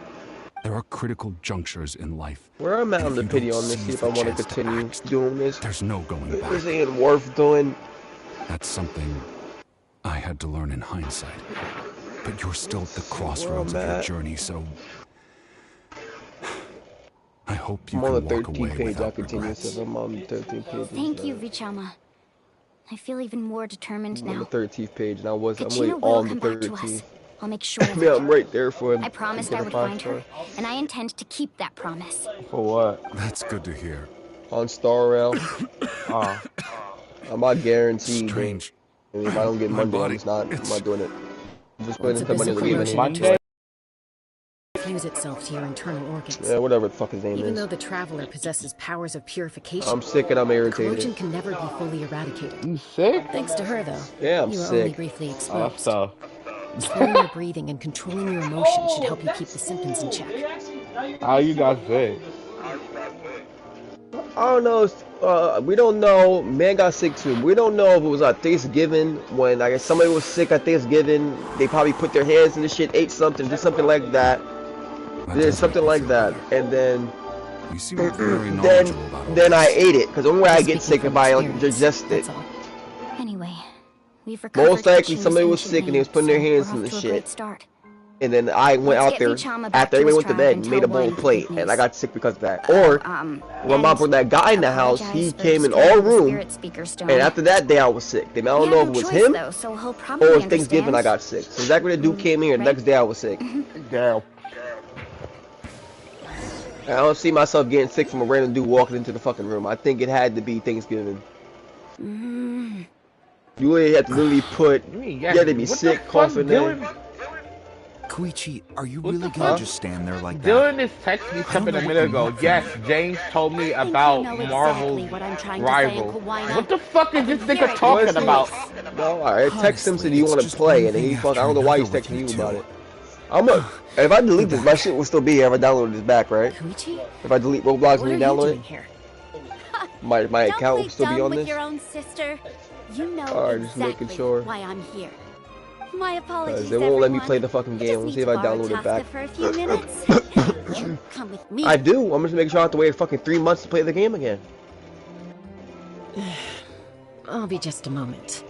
There are critical junctures in life. Where am I And on if the you pity don't on this? See seize if I the want to chance to continue act, doing this. there's no going back. This ain't worth doing. That's something I had to learn in hindsight. But you're still at the crossroads of your journey, so I hope you I'm on the can walk 13th away page. I without continue regrets. if I'm on the 13th page. Thank you, Vichama. I feel even more determined I'm on the now. 13th page, and I'm really Kachina will on the come back to 13th. us. I'll make sure of Yeah, it. I'm right there for him. I promised I would find her, and I intend to keep that promise. For what? That's good to hear. On Star Rail. I'm not guaranteed. Strange. I mean, if I don't get My Monday, body, I'm not doing it. I'm just putting Once a into money physical to motion get into fuse itself to your internal organs. Yeah, whatever the fuck his name Even is. though the Traveler possesses powers of purification, I'm sick and I'm irritated. corrosion can never be fully eradicated. You sick? Thanks to her, though. Yeah, I'm you were sick. only briefly Oh, that's exposed. tough. Slowing your breathing and controlling your emotions should help you keep the symptoms in check. How you guys sick? I don't know. We don't know. Man got sick too. We don't know if it was at Thanksgiving when I guess somebody was sick at Thanksgiving. They probably put their hands in the shit, ate something, did something like that. Did something like that, and then You seem very knowledgeable about all then I this. ate it. Because the only way I get sick if I like digest it. Anyway, we've recovered Most likely Kachina's somebody was ancient sick and they was name, putting their so hands we're in off the to a shit. great start. And then I went Let's out get there Vichama back after to everybody his went to tribe bed and and made a tell bowl Wine of the plate, good and I news. got sick because of that. Or when I brought that guy in the house, he apologize for came in destroying our the room, spirit speaker stone. and after that day I was sick. I don't He know had if it no was choice, him though, so he'll probably or it was Thanksgiving I understand. got sick. So exactly the dude came here, the next day I was sick. Damn. I don't see myself getting sick from a random dude walking into the fucking room. I think it had to be Thanksgiving. You really had to literally put. You had to be sick, coughing in. Koichi, are you really gonna just stand there like that? Dylan just texted me something a minute ago. Yes, James told me about Marvel's rival. What the fuck is this nigga talking about? No, I text him said, "Do you want to play?" And he fuck. I don't know why he's texting you about it. If I delete this, my shit will still be here if I download this back, right? If I delete Roblox and download it, my account will still be on this. Your own sister. You know Alright, just making sure. why I'm here. My apologies, They won't let me everyone. play the fucking game. Let's see if I download it back. For a few minutes. Come with me. I do. I'm just making sure I have to wait fucking 3 months to play the game again. I'll be just a moment.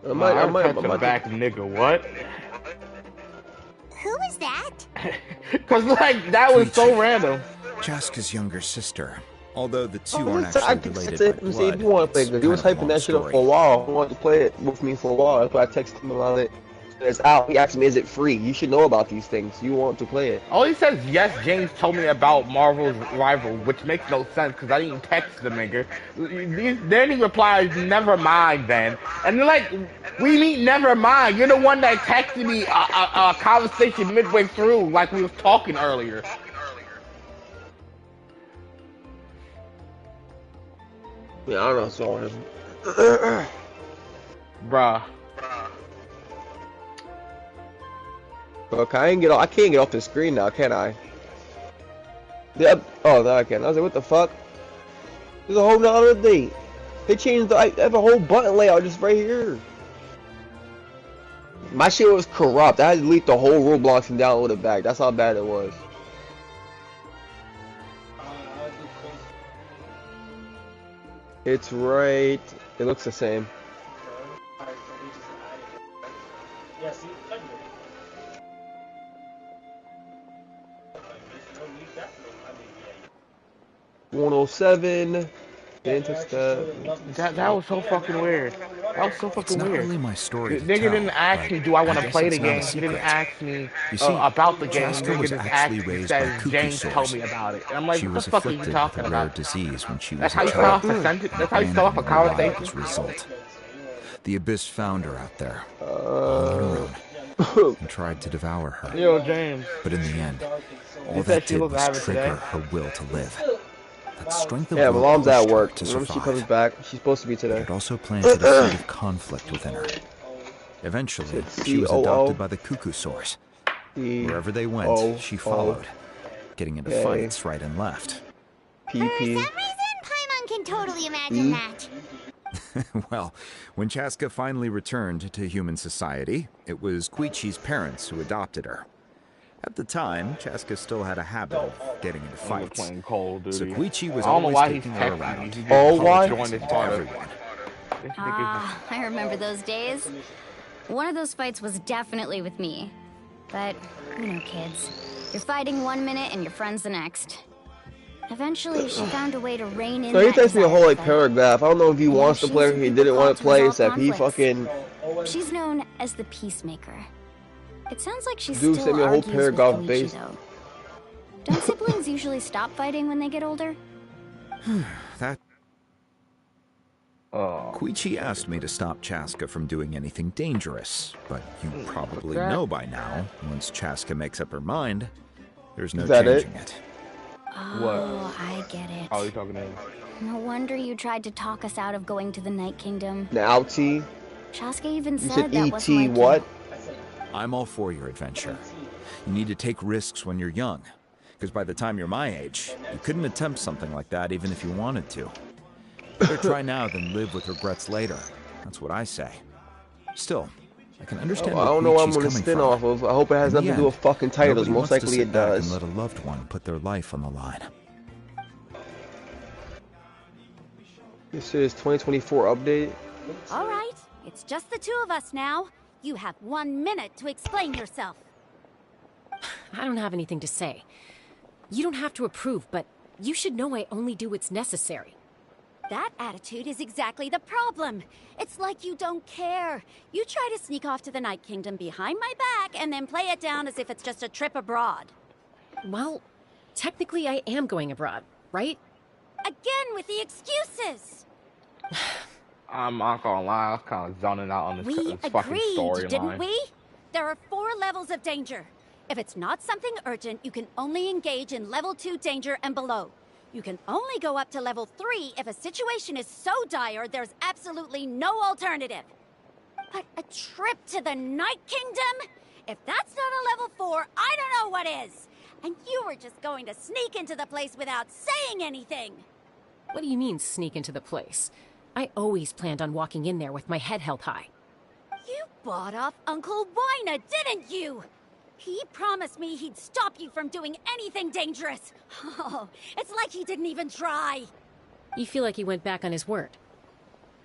I'm back, nigga. What? Who was that? Cause like that was so random. Jaska's younger sister. Although the two Oh, aren't I actually can related by see if blood, you want to play, because he was kind of a hyping long that shit up story. for a while. He wanted to play it with me for a while. That's why I texted him about it. It's out. He asked me, "Is it free?" You should know about these things. You want to play it. All he says, yes, James told me about Marvel's rival, which makes no sense because I didn't text the nigga. Then he replies, never mind then. And they're like, we meet never mind. You're the one that texted me a conversation midway through like we was talking earlier. Yeah, I don't know what's wrong with him. Bruh. Look, I can't get off the screen now, can I? Yeah. Oh, no, I can. I was like, what the fuck? There's a whole nother thing. They changed I have a whole button layout just right here. My shit was corrupt. I had to delete the whole Roblox and download it back. That's how bad it was. It's right. It looks the same. 107. Didn't touch that. That was so fucking weird. That was so It's fucking not weird. really my story The to nigga tell, didn't ask me, do I want to guess play it's the not a game? He didn't secret. ask me You see, about the game. Chaska Nigga was just actually asked me, raised by says, cuckoo James told sores. me about it. And I'm like, She what was the fuck are you afflicted talking with a rare about? disease when she That's was how a you start off child. a sentence? That's how you start off a conversation? As a result, the Abyss found her out there, all on her own, and tried to devour her. Yo, James. But in the end, all You that said she did was was having trigger today? her will to live. That strength of Yeah, my will mom's at pushed her work. to When she survive. comes back, she's supposed to be today. But it also planted a seed of conflict within her. Eventually, she was adopted by the cuckoo source. Wherever they went, she followed, getting into fights right and left. For some reason, Paimon can totally imagine that. Well, when Chaska finally returned to human society, it was Koichi's parents who adopted her. At the time, Chaska still had a habit of getting into fights. Playing Call of Duty. So Koichi was I don't know always why he's taking her texting me. around. He just why? joined this To part of everyone. I remember those days. One of those fights was definitely with me. But, you know, kids. You're fighting one minute and your friend's the next. Eventually, she found a way to rein in So he that texts me a whole like desire. paragraph. I don't know if he wants to play or he didn't want to play, except he conflicts. fucking. She's known as the Peacemaker. It sounds like she Dude still sent me a whole argues paragraph with Koichi, based. though. Don't siblings usually stop fighting when they get older? That Koichi asked me to stop Chaska from doing anything dangerous, but you probably know by now, once Chaska makes up her mind, there's no Is that changing it. Oh, I get it. Oh, you talking to him? No wonder you tried to talk us out of going to the Night Kingdom. The outie. Chaska even You said said that wasn't E.T. like what? I'm all for your adventure. You need to take risks when you're young, because by the time you're my age, you couldn't attempt something like that even if you wanted to. Better try now than live with regrets later. That's what I say. Still, I can understand I where don't know what I'm Koichi's gonna coming spin from. off of. I hope it has In the nothing to do with end, fucking titles. nobody Most wants to likely sit it back does. and let a loved one put their life on the line. This is 2024 update. All right, it's just the two of us now. You have 1 minute to explain yourself. I don't have anything to say. You don't have to approve, but you should know I only do what's necessary. That attitude is exactly the problem. It's like you don't care. You try to sneak off to the Night Kingdom behind my back and then play it down as if it's just a trip abroad. Well, technically I am going abroad, right? Again with the excuses. I'm not gonna lie, I was kind of zoning out on this, We this fucking agreed, storyline. didn't we? There are 4 levels of danger. If it's not something urgent, you can only engage in level 2 danger and below. You can only go up to level 3 if a situation is so dire there's absolutely no alternative. But a trip to the Night Kingdom? If that's not a level 4, I don't know what is. And you were just going to sneak into the place without saying anything. What do you mean, sneak into the place? I always planned on walking in there with my head held high. You bought off Uncle Wina, didn't you? He promised me he'd stop you from doing anything dangerous. Oh, it's like he didn't even try. You feel like he went back on his word.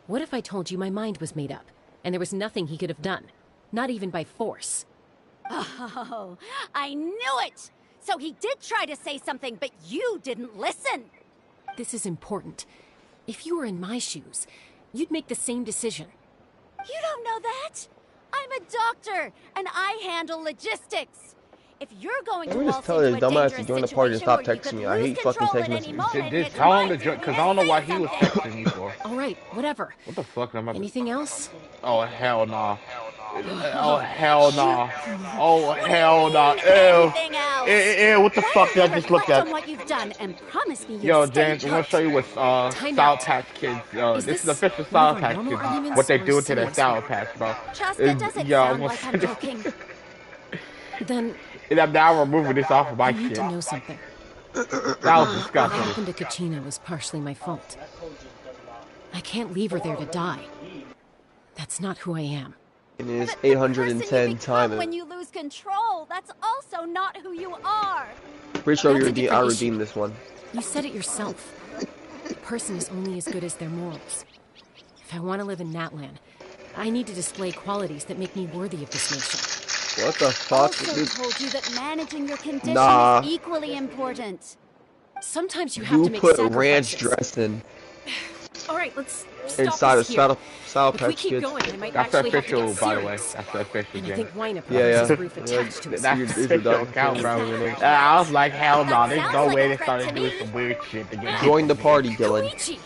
What if I told you my mind was made up, and there was nothing he could have done? Not even by force. Oh, I knew it! So he did try to say something, but you didn't listen. This is important. If you were in my shoes, you'd make the same decision. You don't know that? I'm a doctor, and I handle logistics. If you're going Let me to just tell this dumbass to join the party and stop texting me. I hate fucking text messages. Just tell him to join, because I don't know what he was texting me for. Alright, whatever. What the fuck am I? Anything else? Oh, hell nah. Oh, hell nah. Oh, hell nah. Ew. Ew, what the fuck did I just look at? On what you've done and promise me you'll Yo, stay James, I'm gonna show you what Time Sour out. Patch Kids. This is official one Sour of our Patch normal Kids. arguments What they or do to their serious Sour one? Patch, bro. Chaska doesn't sound like I'm joking. Then And I'm now removing this off of my I need shit. to know something. That was What disgusting. happened to Kachina was partially my fault. I can't leave her there to die. That's not who I am. It is But the person 810 you become when timing. you lose control, that's also not who you are. Pretty sure That's a I different issue. redeemed this one. You said it yourself. A person is only as good as their morals. If I want to live in Natlan, I need to display qualities that make me worthy of this nation. What the fuck? Also Dude, told you that managing your condition Nah. is equally important. Sometimes you have to make put sacrifices. ranch dressing All right, let's stop inside this of here. Sour If we Patch keep Kids. going, I might That's actually have to official, get by the way. serious. That's official, And I Jen. think Wine Yeah, has a roof attached to his That's It's official redundant. account, bro. Everything. I was like, hell no, That there's sounds no like way a they threat started to doing me. some weird shit to get Join the party, Dylan. Koichi!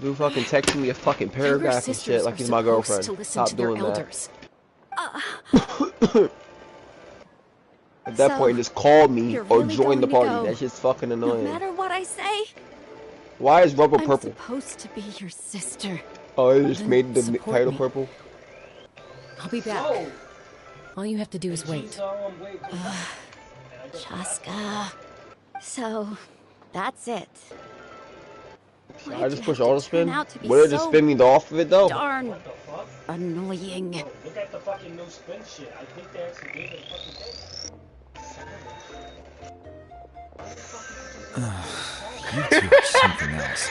Do fucking text me a fucking Younger paragraph and shit sisters like are he's my supposed girlfriend. to listen Stop to their doing that. elders. At that So, point, just call me you're or really join the going to party. go, That's just fucking No annoying. matter what I say, Why is rubber I'm purple? supposed to be your sister. Oh, it just Then made the support title me. purple. I'll be back. All you have to do is wait. Chaska. So, that's it. Should I Why'd just you push have to auto spin? turn out to be Would it just so spin me off of it though? Darn annoying. Look at the fucking no spin shit. I think they actually gave it a fucking You two are something else.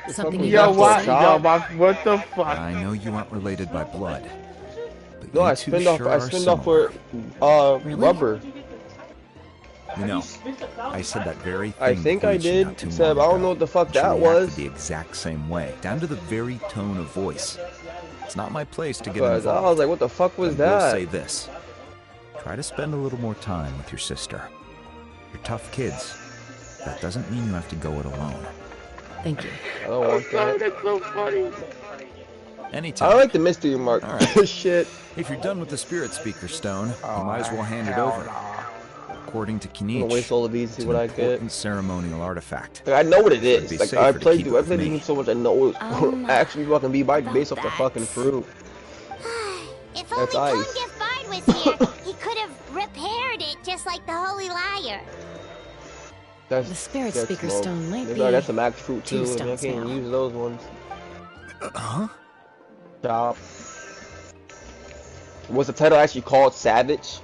Something you you have Yo, to what? stop? Yo, what the fuck? I know you aren't related by blood, but No, you I two spinned off. sure I are spinned off similar. for rubber. You know, I said that very thing. I think I Koichi did, not too except long I don't ago. know what the fuck She that reacted was. the exact same way, down to the very tone of voice. It's not my place to get Because I involved. was like, what the fuck was But I will that? say this: try to spend a little more time with your sister. You're tough kids. That doesn't mean you have to go it alone. Thank you. I don't want that. That's so funny. Anytime. I like the mystery mark. All right. Shit. If you're done with the spirit speaker stone, Oh, you might as well hand it hell over. According to I'm Kinich, gonna waste all of these, see it's what an I get. important ceremonial artifact. Like, I know what it So it'd is. be Like safer I to played keep it the with me. game so much, I know it's actually fucking be based off the fucking fruit. If That's only ice. Tone was here, he could have repaired it just like the Holy Liar. That's, The spirit that's speaker smoke. stone might No, be that's a max fruit two too. And I stones can't now. use those ones. Huh? Stop. Was the title actually called Savage?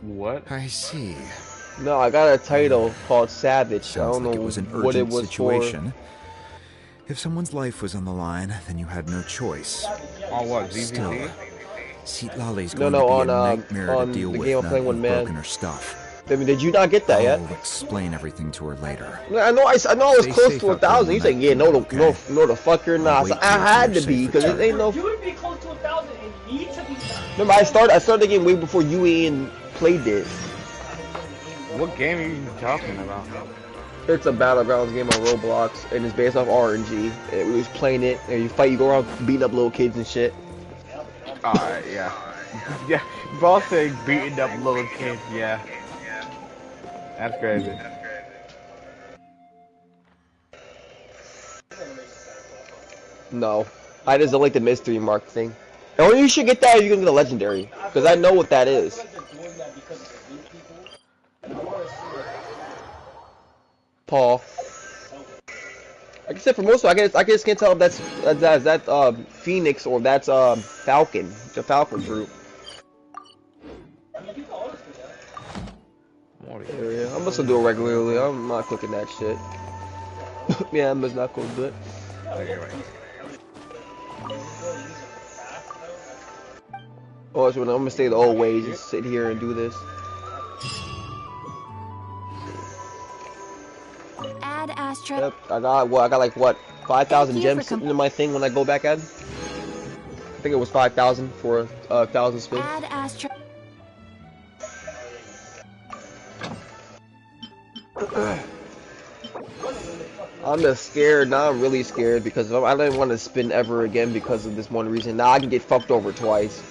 What? I see. No, I got a title called Savage. I Sounds don't like know it was an what it urgent was situation. If someone's life was on the line, then you had no choice. On what? Still, ZVZ? Seat Lolly's No, going no, to be on, a nightmare on to deal the with game I'm now playing that with you've Man. broken her stuff. I mean, did you not get that yet? I'll explain everything to her later. I know I was Stay close safe to out there 1,000. in You the said, yeah, no, night, no, okay? no, the fuck you're not. wait I till had you're to be safe because it return. ain't no. You would be close to 1,000 and need to be. Remember, I started the game way before you even played it. What game are you talking about? It's a battlegrounds game on Roblox, and it's based off RNG. And we was playing it, and you fight, you go around beating up little kids and shit. Alright, yeah. Yeah, both saying beating up little kids, yeah. That's crazy. No, I just don't like the mystery mark thing. And you should get that if you're gonna get a legendary, because I know what that is. Paul. Like I said, for most of it, I just can't tell if that's Phoenix or that's Falcon, the Falcon fruit. Yeah, I'm just gonna do it regularly. I'm not clicking that shit. Yeah, I'm just not gonna do it. Oh, so I'm gonna stay the old ways, just sit here and do this. Add Astra. Yep, I got like what 5,000 Thank you gems for sitting in my thing when I go back at. I think it was 5,000 for 1,000 spins. Add Astra. I'm just scared. Now I'm really scared because I didn't want to spin ever again because of this one reason. Now I can get fucked over twice.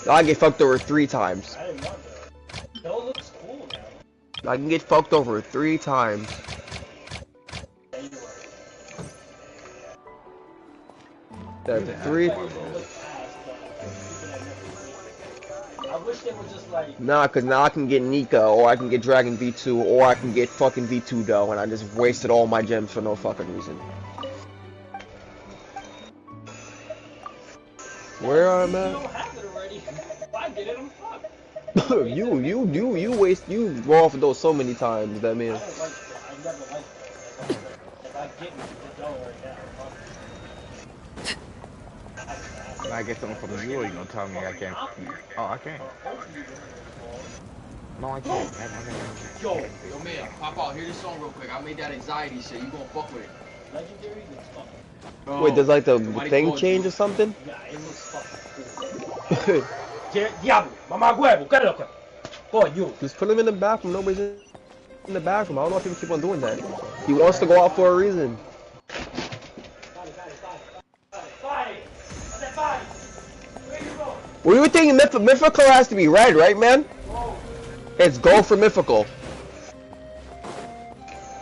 Now I get fucked over 3 times. I can get fucked over 3 times. That's 3. Nah, cause now I can get Nika, or I can get Dragon V2, or I can get fucking V2 though, and I just wasted all my gems for no fucking reason. Where I'm at? you roll for those so many times, that man. When I get something from you, you gonna tell me I can't. Oh, I can't. No, I can't. Yo, man, pop out. Hear this song real quick. I made that anxiety shit. You gonna fuck with it. Legendary looks fucking cool. Wait, does like the Nobody thing called change you. or something? Yeah, it looks fucking cool. Diablo, mamá huevo, cállate. Coño. Just put him in the bathroom. Nobody's in the bathroom. I don't know if people keep on doing that. He wants to go out for a reason. What do you think? Mythical has to be red, right, man? It's gold for mythical.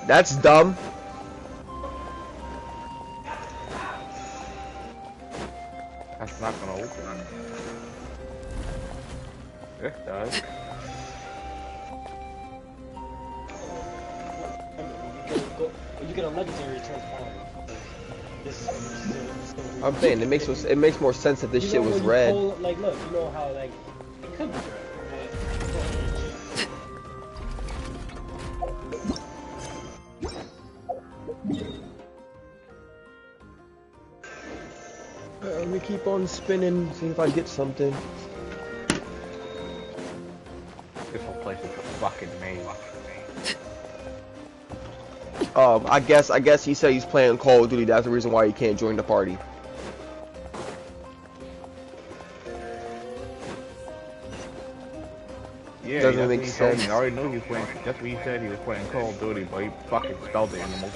That's dumb. That's not gonna open. It does. When you get a legendary, it turns on. I'm saying it makes more sense if this shit was red. Like, look, you know how like it could be red. Let me keep on spinning, see if I get something. This whole place is a fucking maze. I guess he said he's playing Call of Duty. That's the reason why he can't join the party. Yeah, doesn't make sense. I already knew he was playing. That's what he said. He was playing Call of Duty, but he fucking spelled it in the most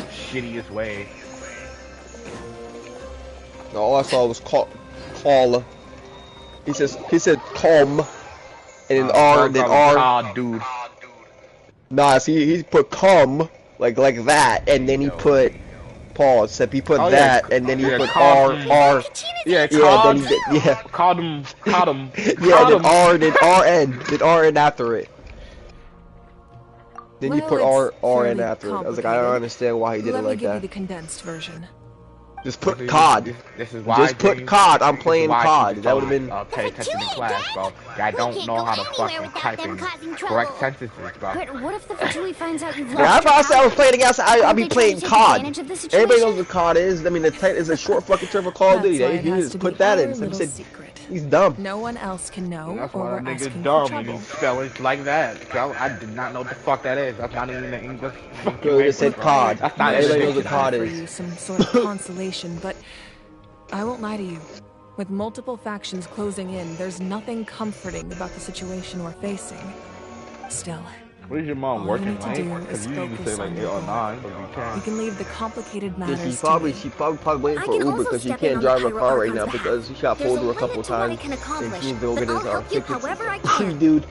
shittiest way. All I saw was call. He said calm, and then R, then R. God, dude. Nah, see, he put calm like that, and then he put pause. Except he put that, and then he put R. Yeah, then he did, yeah. Called him. Yeah, then RN after it. Then you put RN after it. I was like, I don't understand why he did it like Let me give you that. the condensed version. Just put COD. This is why Just put COD. I'm playing COD. That would have been. Pay attention in class, bro. I don't know how to fucking type in correct sentences, bro. But what if the Fatui finds out you've Yeah, lost I was playing against. I'll be They try playing to take COD. advantage of the situation? Everybody knows what COD is. I mean, it's a short fucking term for Call of Duty. That's why it He has just to put be that our in. So he little said, secret. he's dumb. No one else can know, That's or why we're that asking nigga's for dumb. trouble. You spell it like that. I did not know what the fuck that is. That's not even the English. Girl, they said COD. That's not Everybody knows English. what COD For is. you some sort of consolation, but I won't lie to you. With multiple factions closing in, there's nothing comforting about the situation we're facing. Still, What is your mom all you working need to like? do Because is you usually focus say like on 8 your or goal. 9, but you We can. can leave the complicated Yeah, matters she's to me. probably waiting for Uber because she can't drive her car right now because she got pulled over a couple times. And she needs to go get his tickets. Dude.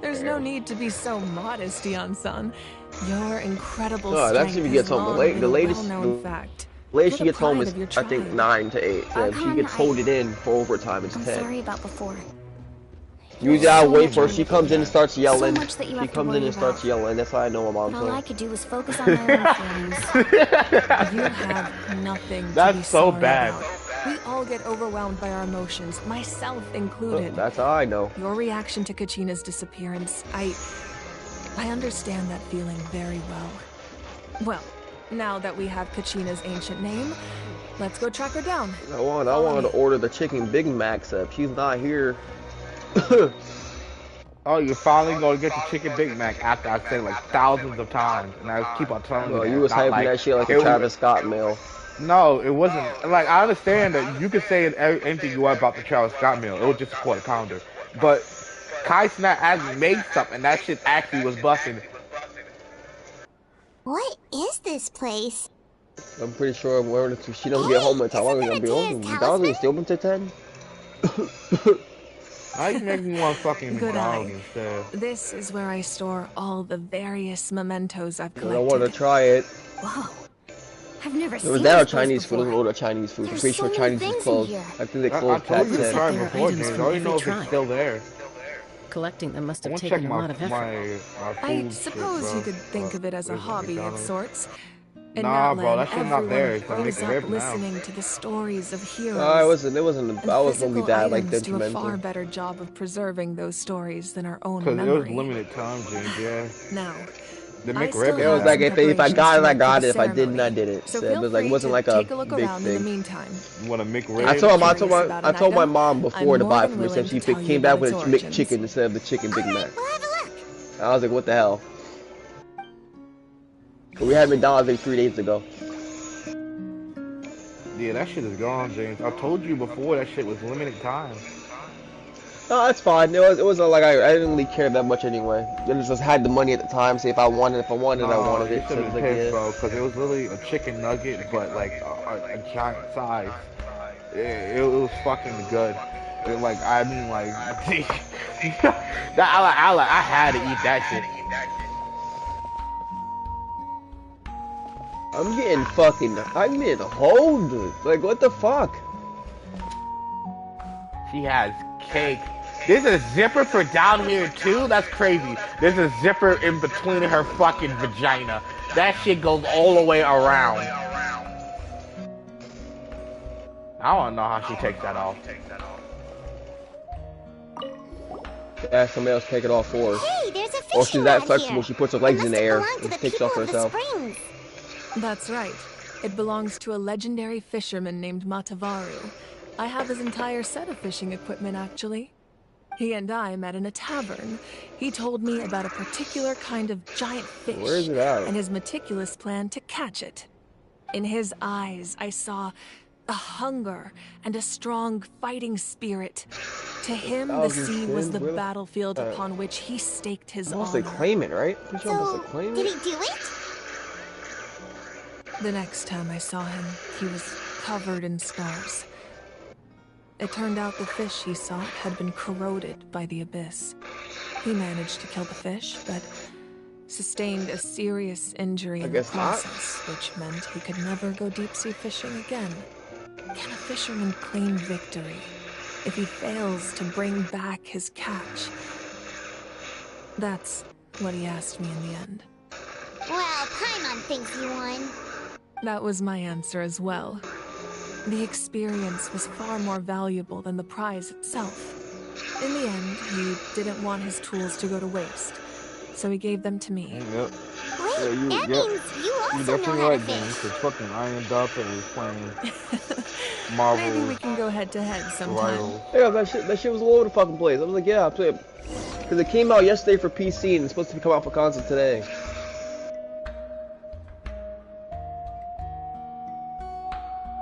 There's no need to be so modest, Dion-san. Your incredible No, that's strength if he gets has home. long been The a latest, well-known fact. the latest she You're the gets home pride is of your I think tribe. 9 to 8. So if she Archon, gets folded in for overtime, it's I'm 10. sorry about before. Usually I wait for her. She comes in and starts So yelling. much that you She have to comes in worry and starts about. yelling. That's how I know my mom's All I home. could do was focus on my own feelings. You have nothing to That's be so sorry bad. about. We all get overwhelmed by our emotions, myself included. That's how I know. Your reaction to Kachina's disappearance, I understand that feeling very well. Well, now that we have Kachina's ancient name, let's go track her down. I wanted to order the chicken Big Macs up. She's not here. Oh, you're finally going to get the chicken Big Mac after I said it like thousands of times. And I keep on telling you No, that. you was Not hyping that shit like a it was- Travis Scott meal. No, it wasn't. Like, I understand that you could say anything you want about the Travis Scott meal. It was just a quarter pounder. But Kai Snap actually made something, and that shit actually was busting. What is this place? I'm pretty sure if she doesn't get home in time, I'm gonna be open. McDonald's is still open to 10. Now you make me want fucking Good McDonald's eye. instead. This is where I store all the various mementos I've I collected. want to try it. Whoa. I've never It seen was that or this place Chinese food. It before. was order Chinese food. I'm There's pretty sure so many Chinese things is in closed. here. I think they I closed told past you to 10. try There are before, items James. from I already know every if it's tribe. still there. Collecting them must I have want to check taken a lot my, of effort. my I food suppose shit, you bro. could think of it as a Where's the hobby of McDonald's? sorts. In Nah, bro, Natlan, that shit's not there. It's gonna everyone make grows it up rip now. listening to the stories of heroes. I wasn't I was gonna be physical that like items do a far detrimental. better job of preserving those stories than our own Because it was memory. limited time, James, yeah. Now, The I still McRib. It was have like some if I got it, I preparations to make for got the it. If I didn't, I ceremony. didn't. So So it feel was like free it wasn't to like a take a look big around in the thing. meantime. You want a If McRib? I you're told curious about I an told my item, mom before I'm to more buy it than for me, so willing she to tell you came back about with its a origins. McChicken instead of the chicken Big Mac. We'll have a look. I was like, what the hell? But we had McDonald's like 3 days ago. Yeah, that shit is gone, James. I told you before that shit was limited time. No, that's fine. It was like I didn't really care that much anyway. I just had the money at the time. Say if I wanted it, I No, wanted you it. should So it be was like, pissed, yeah. bro, because it was literally a chicken nugget, but like a giant size. It was fucking good. Like I mean, like that I had to eat that shit. I'm getting hold. Like, what the fuck? She has cake. There's a zipper for down here too? That's crazy. There's a zipper in between her fucking vagina. That shit goes all the way around. I don't know how she takes that off. Yeah, somebody else take it off for her. Hey, there's a Or fish she's that around flexible, here. she puts her legs in the air Belong to and the takes people off of the herself. springs. That's right. It belongs to a legendary fisherman named Matavaru. I have his entire set of fishing equipment, actually. He and I met in a tavern. He told me about a particular kind of giant fish Where is it at? and his meticulous plan to catch it. In his eyes, I saw a hunger and a strong fighting spirit. To him, the sea was the battlefield upon which he staked his Almost honor. like claim it, right? So, did he do it? The next time I saw him, he was covered in scars. It turned out the fish he sought had been corroded by the abyss. He managed to kill the fish, but sustained a serious injury in the process, which meant he could never go deep-sea fishing again. Can a fisherman claim victory if he fails to bring back his catch? That's what he asked me in the end. Well, Paimon thinks he won. That was my answer as well. The experience was far more valuable than the prize itself. In the end, he didn't want his tools to go to waste, so he gave them to me. Yep. Wait, Yeah, that means you also know how to James. fish. It's fucking ironed up and was playing Marvel. Maybe we can go head-to-head sometime. Yeah, that shit was all over the fucking place. I was like, yeah, I'll play it. Because it came out yesterday for PC and it's supposed to come out for console today.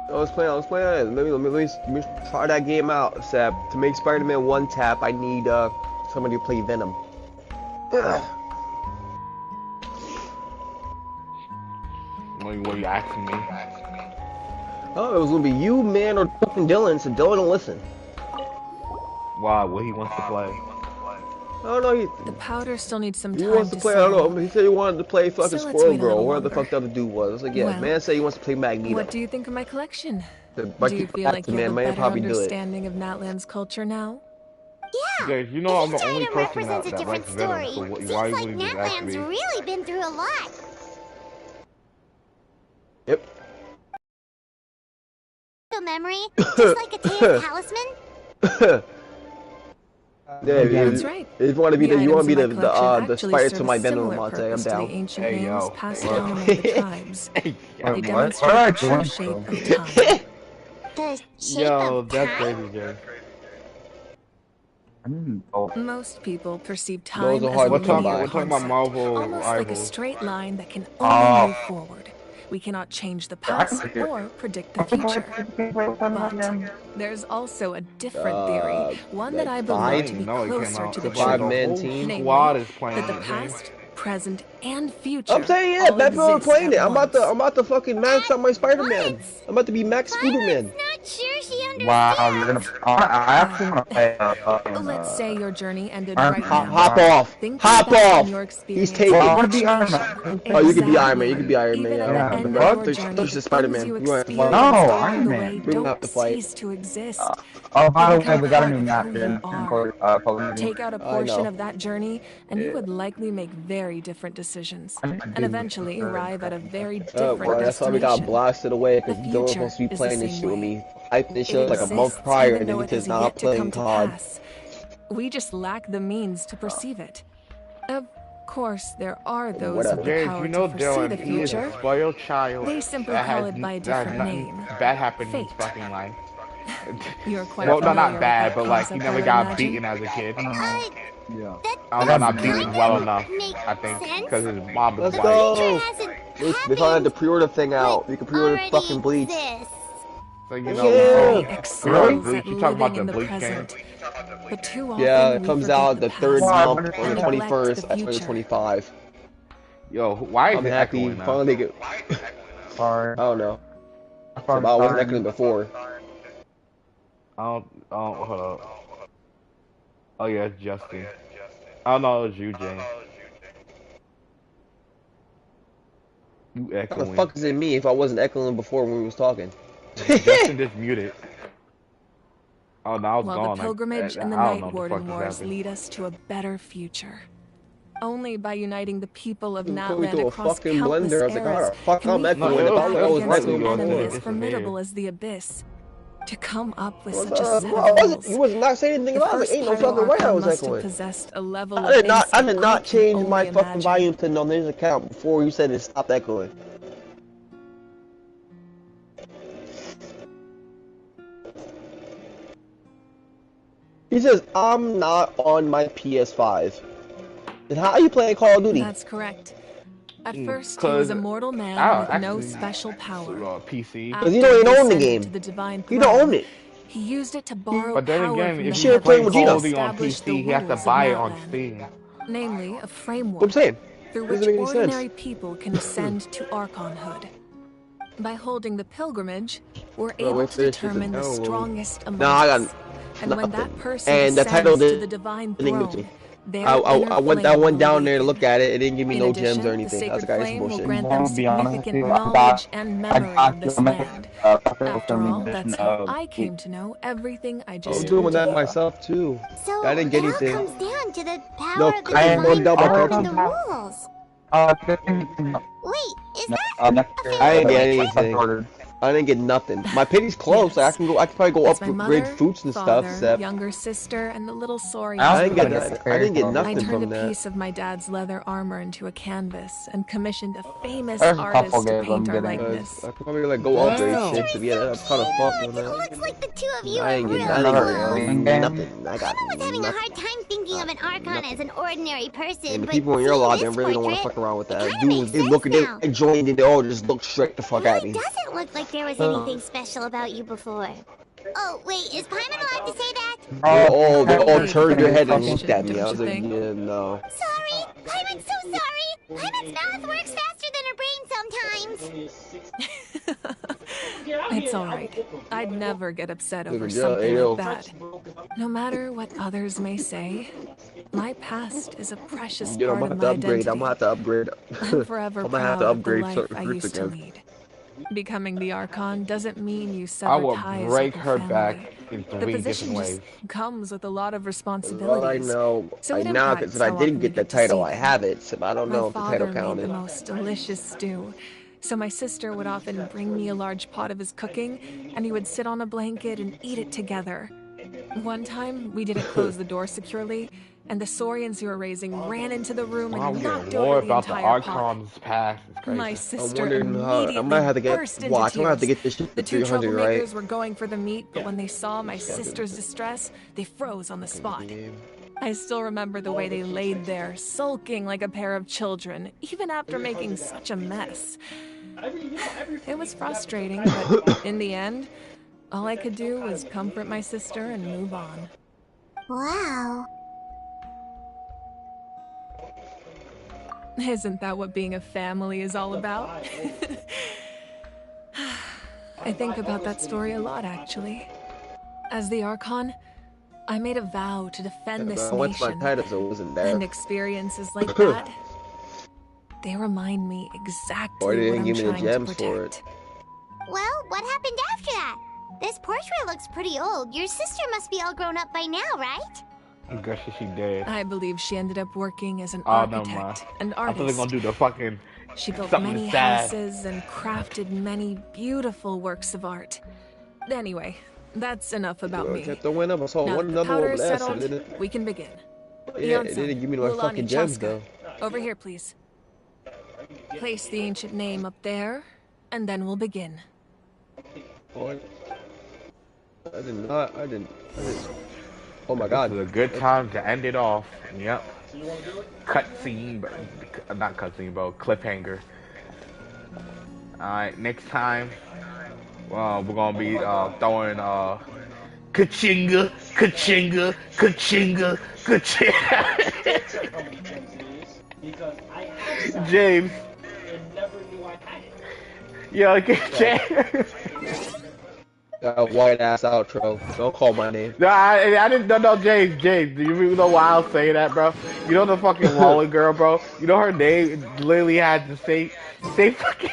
I was playing it. Let me try that game out, except to make Spider-Man 1 tap, I need somebody to play Venom. What are you asking me? Oh, it was gonna be you, man, or fucking Dylan, so Dylan will listen. Why? What he wants to play? I don't know, The powder still needs some he time wants to play, I don't know, he said he wanted to play fucking So let's Squirrel wait a Girl, little whatever the longer. fuck the other dude was. I was like, yeah, Well, man said he wants to play Magneto. What do you think of my collection? The Do you feel like you have a better understanding of Natlan's culture now? Yeah. Guys, you know I'm the Each only item person represents a that different likes Venom, story. so Seems why like would you ask Natlan's me? really been through a lot. Yep. Memory, just like a Tea's talisman. Yeah, That's right. If you want to be The you want to be items in my collection the actually spider serve to my a Venom similar Monte, I'm purpose to down. the ancient Hey, names yo. passed Hey, down yo. among the tribes. They What? demonstrate What? the true shape of time. The shape Yo, of that's time? crazy, Jay. Most people perceive Those time are as hard a to come linear by. We're talking about concept, Marvel almost like a rivals. straight line that can only move forward. We cannot change the past see it. or predict the future. But there's also a different theory, one that I believe to be No, it came closer out. to the It's like truth. the Five-man whole team. squad Namely, is playing that the it, James. past, present, and future I'm saying, yeah, all that's why I'm exist playing it. at I'm once. about to fucking max out my Spider-Man. I'm about to be Max Spooderman. Not sure she understands. Wow, you're gonna. I actually want to play Let's say your journey ended Iron right Man. now. Hop off. Think Hop back on off. your He's experience taken. Well, I with want to be Iron transformation. Man. Oh, you could be Exactly. Iron Man. You could be Iron Man. Even Yeah, at the end what? of your journey, There's the Spider-Man. things you You want to experience fight? No, along Iron the Man. way We don't have don't to fight. cease to exist. Oh, by They the way, become we got a part new of map who in you are. Call of Duty. Take out a I portion know. of that journey, and you would likely make very different decisions, and eventually arrive at a very different Well, that's why we got destination. blasted away, because The Dylan was future supposed to be is playing the this same shit with way. me. Hyping this It shit like a month exists, prior, even and then though he it just has not yet to come playing to COD. pass. We just lack the means to perceive it. Of course, there are those Whatever. with the James, power you know to foresee Dylan, the he is future. a spoiled child. They simply that call has, it by a that has different nothing name. bad happened in his Fate. fucking life. You're quite Well, no, familiar not with bad, that but like he concept, never I would got imagine. beaten as a kid. Yeah. I don't know, not beaten well enough, I think, because his mom was Let's white. go. They finally had the pre-order thing out. You can pre-order fucking Bleach. So you know, Yeah. really? Bleach? You talking about the Bleach game? But too Yeah, often it we comes forget out the the third past month on and the neglect 21st. the That's for the future. 25. Yo, why is I'm it happy. echoing now? Finally get. Sorry. I don't know. I wasn't echoing before. Oh, hold up. Oh yeah, it's Justin. Oh no, it was you, James. You How the echoing. fuck is it me if I wasn't echoing before when we was talking? Justin just muted. Oh, now it's While gone. the pilgrimage and the I don't know Night what the Warden fuck just Wars happened. lead us to a better future. Only by uniting the people of Put me Natland through a across fucking countless blender. I was like, how eras the fuck can I'm we echoing? fight If I back was against echoing an enemy before. as formidable as the Abyss. To come up with such a Bro, set I of wasn't, rules. you was not saying anything The about it. first Ain't no Pyro fucking way I Archon was must have echoing. possessed a level I did not. of insight I can change only my fucking imagine. volume to on his account before you said it stopped echoing. He says I'm not on my PS5. Then how are you playing Call of Duty? That's correct. At first, he was a mortal man with no special power. PC. Because you don't even own the game. You don't own it. He used it to borrow But then power again, from if the you're playing heavens Call to of Duty on establish the PC, he has to rules of buy it on Natland. Steam. Namely, a framework What I'm saying. through Doesn't which make any ordinary sense. people can ascend to archonhood. By holding the pilgrimage, we're Oh, able wait, to finish this determine the and- strongest among Nah, I got us. And when that nothing. person And the title ascends to didn't the divine give me. throne, their I inner went flame down will there to awaken. look at it. It didn't give me In no addition, gems or the anything. I was sacred like, that's flame will bullshit. grant them I'll be honest with significant you, knowledge and I memory got of this to make land. a After all, that's mission how of I came to know everything I I'm just doing told that you. myself too. So I didn't get it all anything. comes down to the power No, of the I ain't divine going down my throne card. and the rules. Wait, is that I didn't get anything. I didn't get nothing. My pity's close. Yes. I can probably go It's my upgrade mother, fruits and stuff. father, Except younger sister, and the little Saurian. I didn't get Saurians. that. I didn't get I nothing turned from a that. piece of my dad's leather armor into a canvas and commissioned a famous There's a couple artist to games I'm paint our getting. likeness. I could probably like go upgrade Wow. shit. So yeah, that's kind of fucked on It that. looks like the two of you I are ain't really getting Another close. alien game? nothing. I got I was having a nothing. hard time thinking of an archon as an ordinary person, And the but people in your seeing lot, this they really don't want to portrait, fuck around with it that. kinda Dude, makes they sense look, now. they joined and they all just look straight the fuck at It me. doesn't look like there was anything special about you before. Oh, wait, is Paimon allowed to say that? They all turned their head and Question, looked at me. I don't was you like, think? yeah, no. Sorry, Paimon's so sorry. Paimon's mouth works faster than her brain sometimes. It's alright. I'd never get upset over Yeah, something ayo. like that. No matter what others may say, my past is a precious You know, I'm part gonna of have my to upgrade. identity. I'm gonna have to upgrade. I'm forever I'm gonna have proud to of the upgrade life certain I fruits used to again. lead. Becoming the Archon doesn't mean you I sever will ties break with her the family. back in The 3 position different just ways. comes with a lot of Well, I responsibilities. know So like it now impacts because if I how didn't often get you the get to see title, I them. have it. So I don't My know if the title father made counted. the most delicious stew, so my sister would often bring me a large pot of his cooking, and we would sit on a blanket and eat it together. One time, we didn't close the door securely, and the Saurians you were raising ran into the room Wow, and we knocked get more over the about the entire pot. Archon's past. It's crazy. My I'm sister wondering how I immediately might have to burst get into watch. I'm gonna have to tears. get this shit The to two 300, troublemakers right? were going for the meat, but when they saw my sister's distress, they froze on the spot. I still remember the way they laid there, sulking like a pair of children, even after making such a mess. It was frustrating, but in the end, all I could do was comfort my sister and move on. Wow. Isn't that what being a family is all about? I think about that story a lot, actually. As the Archon, I made a vow to defend this I went to my nation, title, so it wasn't there. and experiences like that, they remind me Or exactly they what didn't I'm give me the trying to gems for protect. it. Well, what happened after that? This portrait looks pretty old. Your sister must be all grown up by now, right? I guess she dead. I believe she ended up working as an Oh, never mind. architect and I thought they were artist. gonna do the fucking She built something many sad. houses and crafted many beautiful works of art. Anyway, that's enough about I me. kept the win up. I saw Now one that the another powder over is there, so settled, didn't. we can begin. Yeah, it Yonsa, didn't give me no Lulani fucking gems Chaska, though. Over here, please. Place the ancient name up there, and then we'll begin. What? I didn't. Oh my god. This is a good time to end it off. Yep. Cutscene, but not cutscene, bro. Cliffhanger. Alright, next time, we're gonna be throwing Kachinga, Kachinga, Kachinga, Kachinga. James. Yo, James. That white ass outro. Don't call my name. No, I didn't. No, James. Do you know why I was saying that, bro? You know the fucking Wally girl, bro. You know her name literally had the same fucking.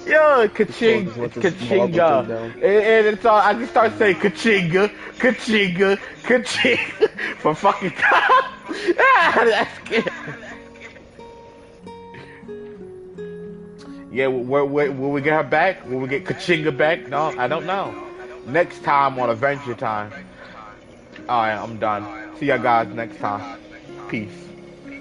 Yo, Kachinga. And it's all, I just start saying Kachinga, Kachinga, Kachinga for fucking time. That's good. Yeah, will we get her back? Will we get Kachinga back? No, I don't know. Next time on Adventure Time. Alright, I'm done. See ya guys next time. Peace.